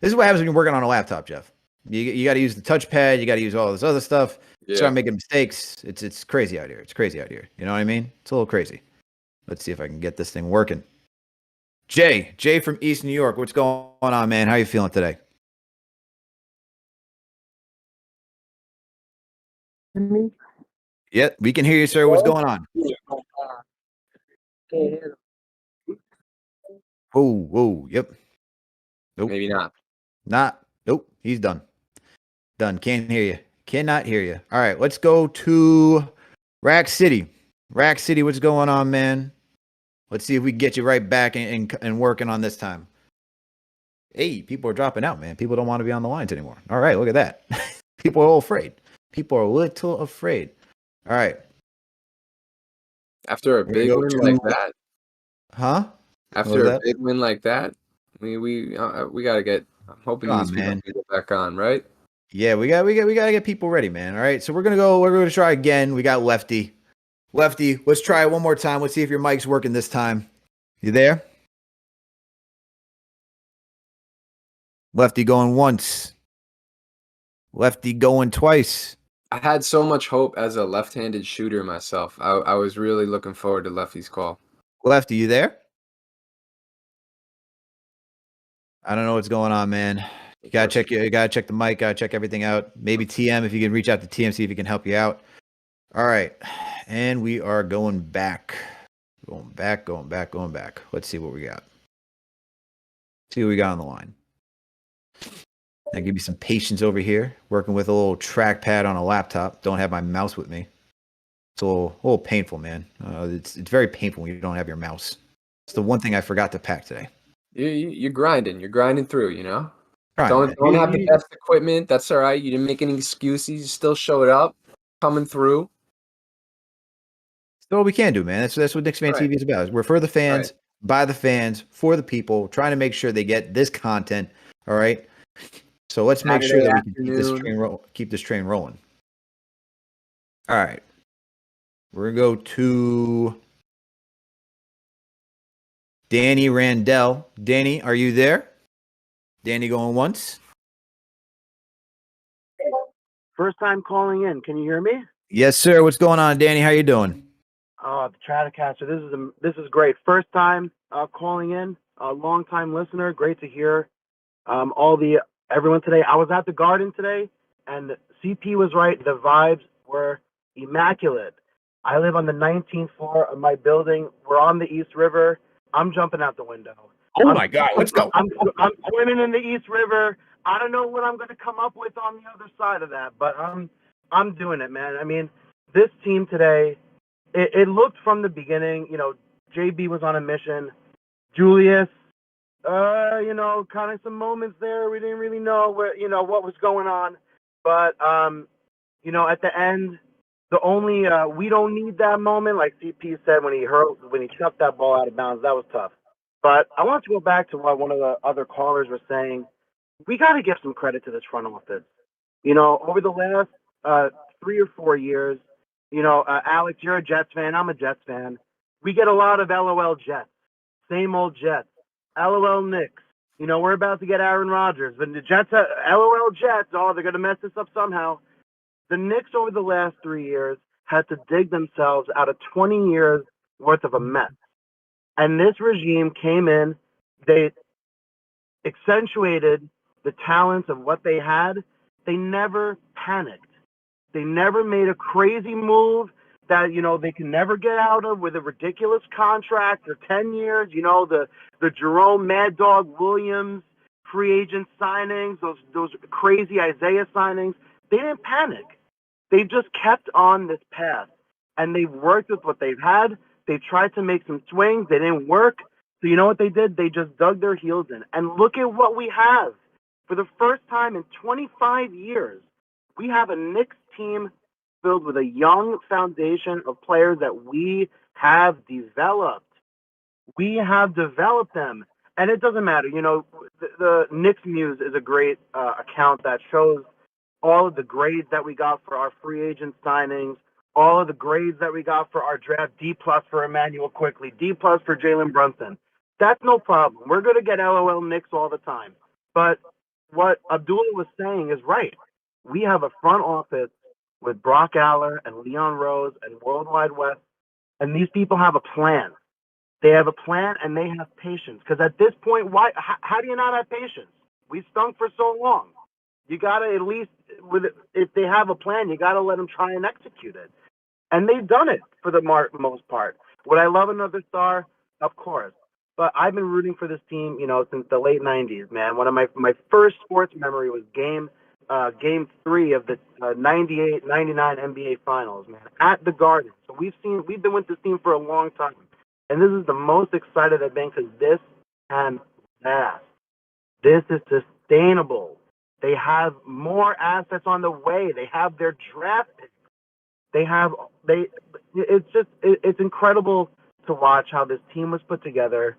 This is what happens when you're working on a laptop, Jeff. You got to use the touchpad. You got to use all this other stuff. Yeah. Start making mistakes. It's crazy out here. You know what I mean? It's a little crazy. Let's see if I can get this thing working. Jay from East New York. What's going on, man? How you feeling today? Yeah, we can hear you, sir. What's going on? Whoa, yep. Nope. Maybe not. Nope. He's done. Can't hear you. Cannot hear you. All right, let's go to Rack City. Rack City, what's going on, man? Let's see if we can get you right back and working on this time. Hey, people are dropping out, man. People don't want to be on the lines anymore. All right, look at that. People are all afraid. People are a little afraid. All right. After a big win like that, huh? After a big win like that, we gotta get. I'm hoping these people get back on, right? Yeah, we gotta get people ready, man. All right, so we're gonna try again. We got Lefty. Lefty, let's try it one more time. Let's see if your mic's working this time. You there? Lefty going once. Lefty going twice. I had so much hope as a left-handed shooter myself. I was really looking forward to Lefty's call. Lefty, you there? I don't know what's going on, man. You gotta check the mic, gotta check everything out. Maybe TM, if you can reach out to TM, see if he can help you out. All right. And we are going back. Going back. Let's see what we got. See what we got on the line. Now give me some patience over here. Working with a little trackpad on a laptop. Don't have my mouse with me. It's a little painful, man. It's very painful when you don't have your mouse. It's the one thing I forgot to pack today. You're grinding. You're grinding through, you know? Don't have the best equipment. That's all right. You didn't make any excuses. You still showed up, coming through. That's what we can do, man. That's what KnicksFanTV is about. We're for the fans, by the fans, for the people, trying to make sure they get this content. All right. So let's make sure that we can keep this train rolling. All right. We're gonna go to Danny Randell. Danny, are you there? Danny going once. First time calling in. Can you hear me? Yes, sir. What's going on, Danny? How you doing? The Tratacaster. This is great. First time calling in. A long time listener. Great to hear everyone today. I was at the Garden today, and CP was right. The vibes were immaculate. I live on the 19th floor of my building. We're on the East River. I'm jumping out the window. Oh my God, let's go. I'm swimming in the East River. I don't know what I'm going to come up with on the other side of that, but I'm doing it, man. I mean, this team today, it looked from the beginning, JB was on a mission. Julius, kind of some moments there. We didn't really know what was going on. But, at the end, the only, we don't need that moment, like CP said, when he chucked that ball out of bounds, that was tough. But I want to go back to what one of the other callers was saying. We got to give some credit to this front office. Over the last 3 or 4 years, Alex, you're a Jets fan. I'm a Jets fan. We get a lot of LOL Jets. Same old Jets. LOL Knicks. We're about to get Aaron Rodgers. But the Jets, LOL Jets, they're going to mess this up somehow. The Knicks over the last 3 years had to dig themselves out of 20 years worth of a mess. And this regime came in, they accentuated the talents of what they had. They never panicked. They never made a crazy move that, they can never get out of with a ridiculous contract for 10 years. The Jerome Mad Dog Williams free agent signings, those crazy Isaiah signings. They didn't panic. They just kept on this path, and they worked with what they've had. They tried to make some swings. They didn't work. So you know what they did? They just dug their heels in. And look at what we have. For the first time in 25 years, we have a Knicks team filled with a young foundation of players that we have developed. We have developed them. And it doesn't matter. The Knicks Muse is a great account that shows all of the grades that we got for our free agent signings, all of the grades that we got for our draft, D+ for Emmanuel Quickly, D+ for Jalen Brunson. That's no problem. We're going to get LOL Knicks all the time. But what Abdullah was saying is right. We have a front office with Brock Aller and Leon Rose and Worldwide West, and these people have a plan. They have a plan, and they have patience. Because at this point, how do you not have patience? We stunk for so long. You got to at least, if they have a plan, you got to let them try and execute it. And they've done it for the most part. Would I love another star? Of course. But I've been rooting for this team, since the late 90s, man. One of my first sports memory was Game Game 3 of the 98-99 NBA Finals, man, at the Garden. So we've been with this team for a long time, and this is the most excited I've been because this can last. This is sustainable. They have more assets on the way. They have their draft picks. It's incredible to watch how this team was put together.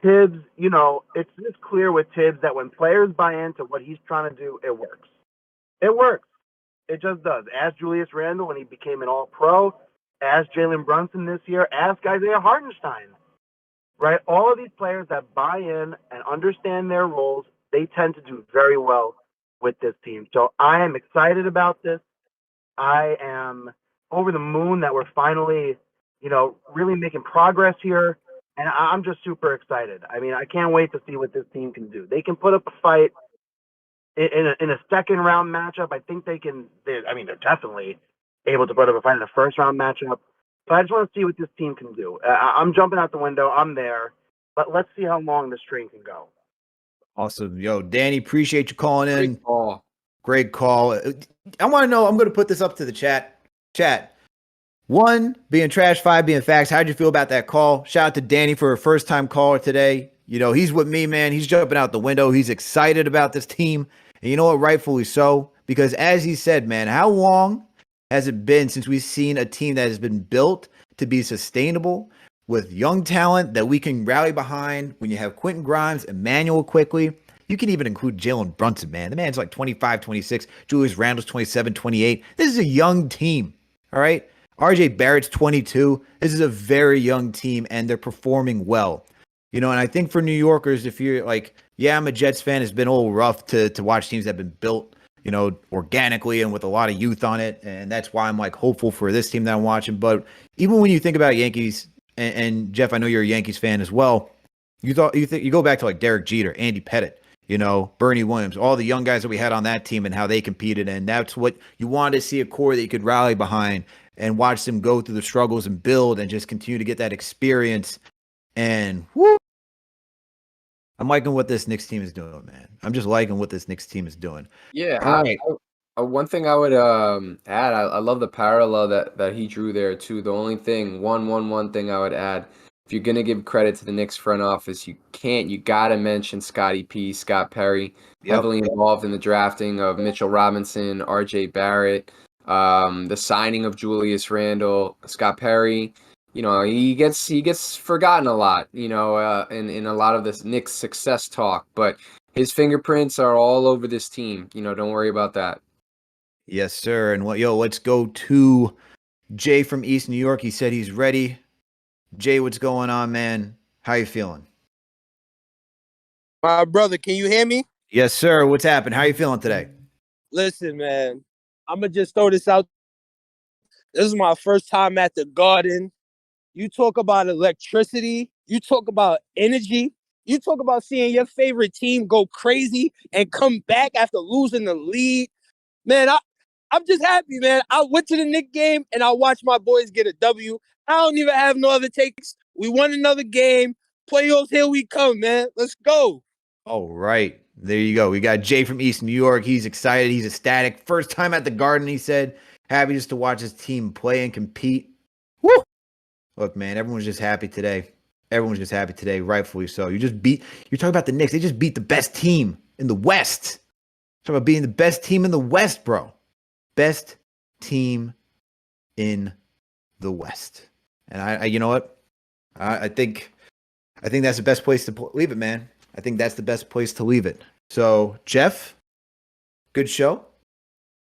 Tibbs, it's just clear with Tibbs that when players buy into what he's trying to do, it works. It works. It just does. Ask Julius Randle when he became an All-Pro. Ask Jalen Brunson this year. Ask Isaiah Hartenstein. Right? All of these players that buy in and understand their roles, they tend to do very well with this team. So I am excited about this. I am over the moon that we're finally, really making progress here. And I'm just super excited. I mean, I can't wait to see what this team can do. They can put up a fight in a second round matchup. I think they're definitely able to put up a fight in a first round matchup. But I just want to see what this team can do. I'm jumping out the window. I'm there. But let's see how long this train can go. Awesome. Yo, Danny, appreciate you calling in. Great call. I want to know, I'm going to put this up to the chat. Chat. 1, being trash, 5, being facts. How'd you feel about that call? Shout out to Danny for a first-time caller today. He's with me, man. He's jumping out the window. He's excited about this team. And you know what? Rightfully so. Because as he said, man, how long has it been since we've seen a team that has been built to be sustainable with young talent that we can rally behind? When you have Quentin Grimes, Emmanuel quickly, you can even include Jalen Brunson, man. The man's like 25, 26. Julius Randle's 27, 28. This is a young team, all right? RJ Barrett's 22. This is a very young team, and they're performing well. And I think for New Yorkers, if you're like, yeah, I'm a Jets fan, it's been a little rough to watch teams that have been built, organically and with a lot of youth on it. And that's why I'm like hopeful for this team that I'm watching. But even when you think about Yankees, and Jeff, I know you're a Yankees fan as well. You go back to like Derek Jeter, Andy Pettitte, Bernie Williams, all the young guys that we had on that team and how they competed. And that's what you wanted to see, a core that you could rally behind and watch them go through the struggles and build and just continue to get that experience. And whoo, I'm liking what this Knicks team is doing, man. I'm just liking what this Knicks team is doing. Yeah. All right. One thing I would add, I love the parallel that he drew there too. The only thing, one thing I would add, if you're gonna give credit to the Knicks front office, you gotta mention Scott Perry, heavily involved in the drafting of Mitchell Robinson, RJ Barrett, the signing of Julius Randle. Scott Perry, he gets forgotten a lot, in a lot of this Knicks success talk, but his fingerprints are all over this team. Don't worry about that. Yes, sir. And let's go to Jay from East New York. He said he's ready. Jay, what's going on, man? How you feeling? My brother, can you hear me? Yes, sir. What's happened? How you feeling today? Listen, man, I'm going to just throw this out. This is my first time at the Garden. You talk about electricity. You talk about energy. You talk about seeing your favorite team go crazy and come back after losing the lead. Man, I'm just happy, man. I went to the Knicks game and I watched my boys get a W. I don't even have no other takes. We won another game. Playoffs, here we come, man. Let's go. All right. There you go. We got Jay from East New York. He's excited. He's ecstatic. First time at the Garden, he said. Happy just to watch his team play and compete. Woo! Look, man, everyone's just happy today. Everyone's just happy today, rightfully so. You're talking about the Knicks. They just beat the best team in the West. Talking about being the best team in the West, bro. Best team in the West. And I you know what? I think that's the best place to leave it, man. I think that's the best place to leave it. So, Jeff, good show.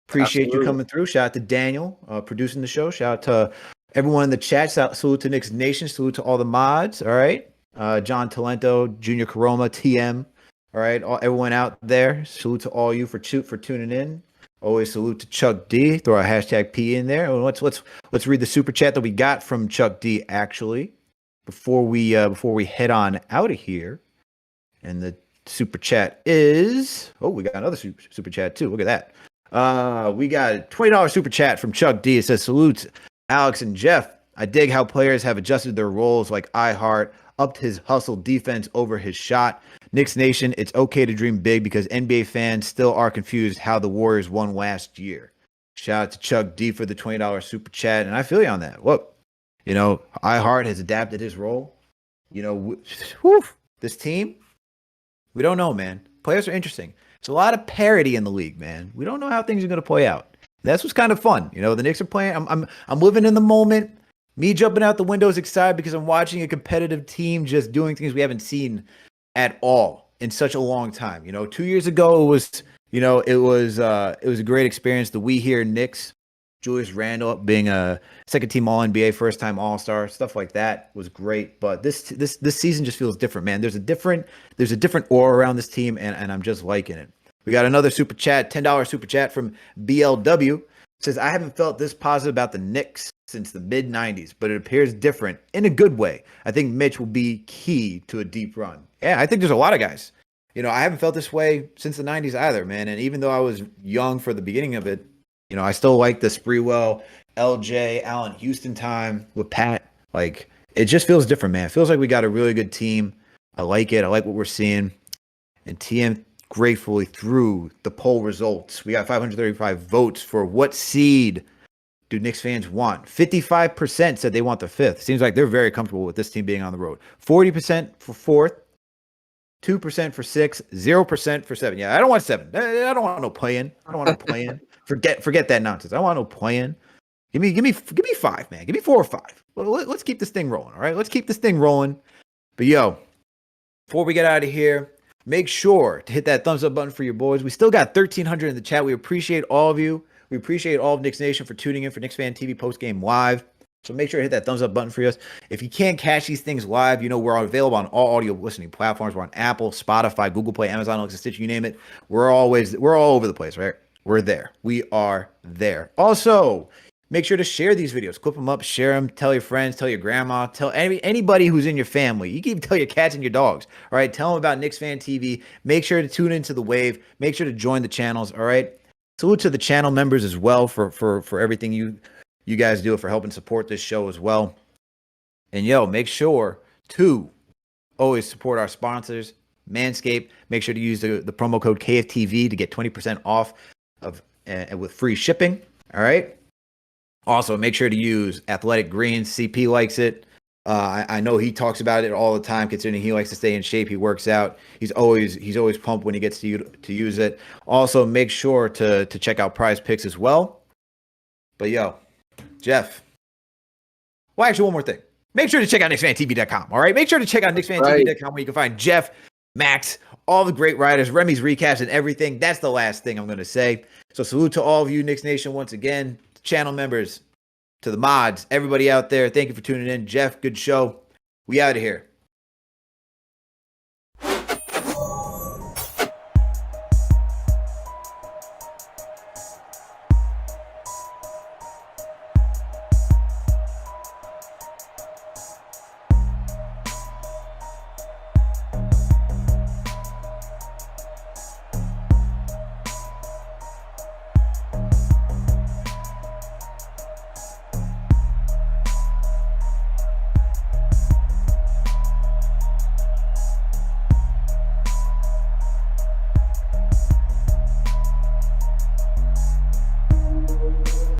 Appreciate you coming through. Shout out to Daniel producing the show. Shout out to everyone in the chat. Salute to Knicks Nation. Salute to all the mods. All right. John Talento, Junior Caroma, TM. All right. Everyone out there. Salute to all you for tuning in. Always salute to Chuck D. Throw a hashtag P in there. Let's read the super chat that we got from Chuck D. Actually, before we head on out of here. And the super chat is we got another super chat too. Look at that. We got a $20 super chat from Chuck D. It says, salute Alex and Jeff. I dig how players have adjusted their roles like iHeart, upped his hustle defense over his shot. Knicks Nation, it's okay to dream big because NBA fans still are confused how the Warriors won last year. Shout out to Chuck D for the $20 super chat, and I feel you on that. What? Hart has adapted his role. This team, we don't know, man. Players are interesting. There's a lot of parity in the league, man. We don't know how things are going to play out. That's what's kind of fun. The Knicks are playing. I'm living in the moment. Me jumping out the window is excited because I'm watching a competitive team just doing things we haven't seen at all in such a long time. 2 years ago it was a great experience. The We Here Knicks, Julius Randle being a second team All NBA, first time All Star, stuff like that was great. But this season just feels different, man. There's a different aura around this team, and I'm just liking it. We got another super chat, $10 super chat from BLW. It says, I haven't felt this positive about the Knicks since the mid-90s, but it appears different in a good way. I think Mitch will be key to a deep run. Yeah, I think there's a lot of guys. I haven't felt this way since the 90s either, man. And even though I was young for the beginning of it, I still like the Spreewell, LJ, Allen Houston time with Pat. Like, it just feels different, man. It feels like we got a really good team. I like it. I like what we're seeing. And TM gratefully through the poll results. We got 535 votes for what seed do Knicks fans want. 55% said they want the fifth. Seems like they're very comfortable with this team being on the road. 40% for fourth, 2% for six, 0% for seven. Yeah, I don't want seven. I don't want no play-in. I don't want no play-in. Forget that nonsense. I don't want no play-in. Give me five, man. Give me 4 or 5. Let's keep this thing rolling, all right? Let's keep this thing rolling. But before we get out of here, make sure to hit that thumbs up button for your boys. We still got 1,300 in the chat. We appreciate all of you. We appreciate all of Knicks Nation for tuning in for Knicks Fan TV post-game live. So make sure to hit that thumbs up button for us. If you can't catch these things live, we're available on all audio listening platforms. We're on Apple, Spotify, Google Play, Amazon, Alexa, Stitch, you name it. We're all over the place, right? We're there. We are there. Also, make sure to share these videos. Clip them up, share them, tell your friends, tell your grandma, tell anybody who's in your family. You can even tell your cats and your dogs, all right? Tell them about Knicks Fan TV. Make sure to tune into the wave. Make sure to join the channels, all right? Salute to the channel members as well for everything you guys do, for helping support this show as well. And make sure to always support our sponsors, Manscaped. Make sure to use the promo code KFTV to get 20% off with free shipping. All right. Also, make sure to use Athletic Greens. CP likes it. I know he talks about it all the time, considering he likes to stay in shape. He works out. He's always pumped when he gets to use it. Also, make sure to check out Prize Picks as well. But Jeff. Well, actually, one more thing. Make sure to check out KnicksFanTV.com. All right. Make sure to check out KnicksFanTV.com where you can find Jeff, Max, all the great writers, Remy's recaps, and everything. That's the last thing I'm going to say. So salute to all of you, Knicks Nation, once again, channel members, to the mods, everybody out there. Thank you for tuning in. Jeff, good show. We out of here.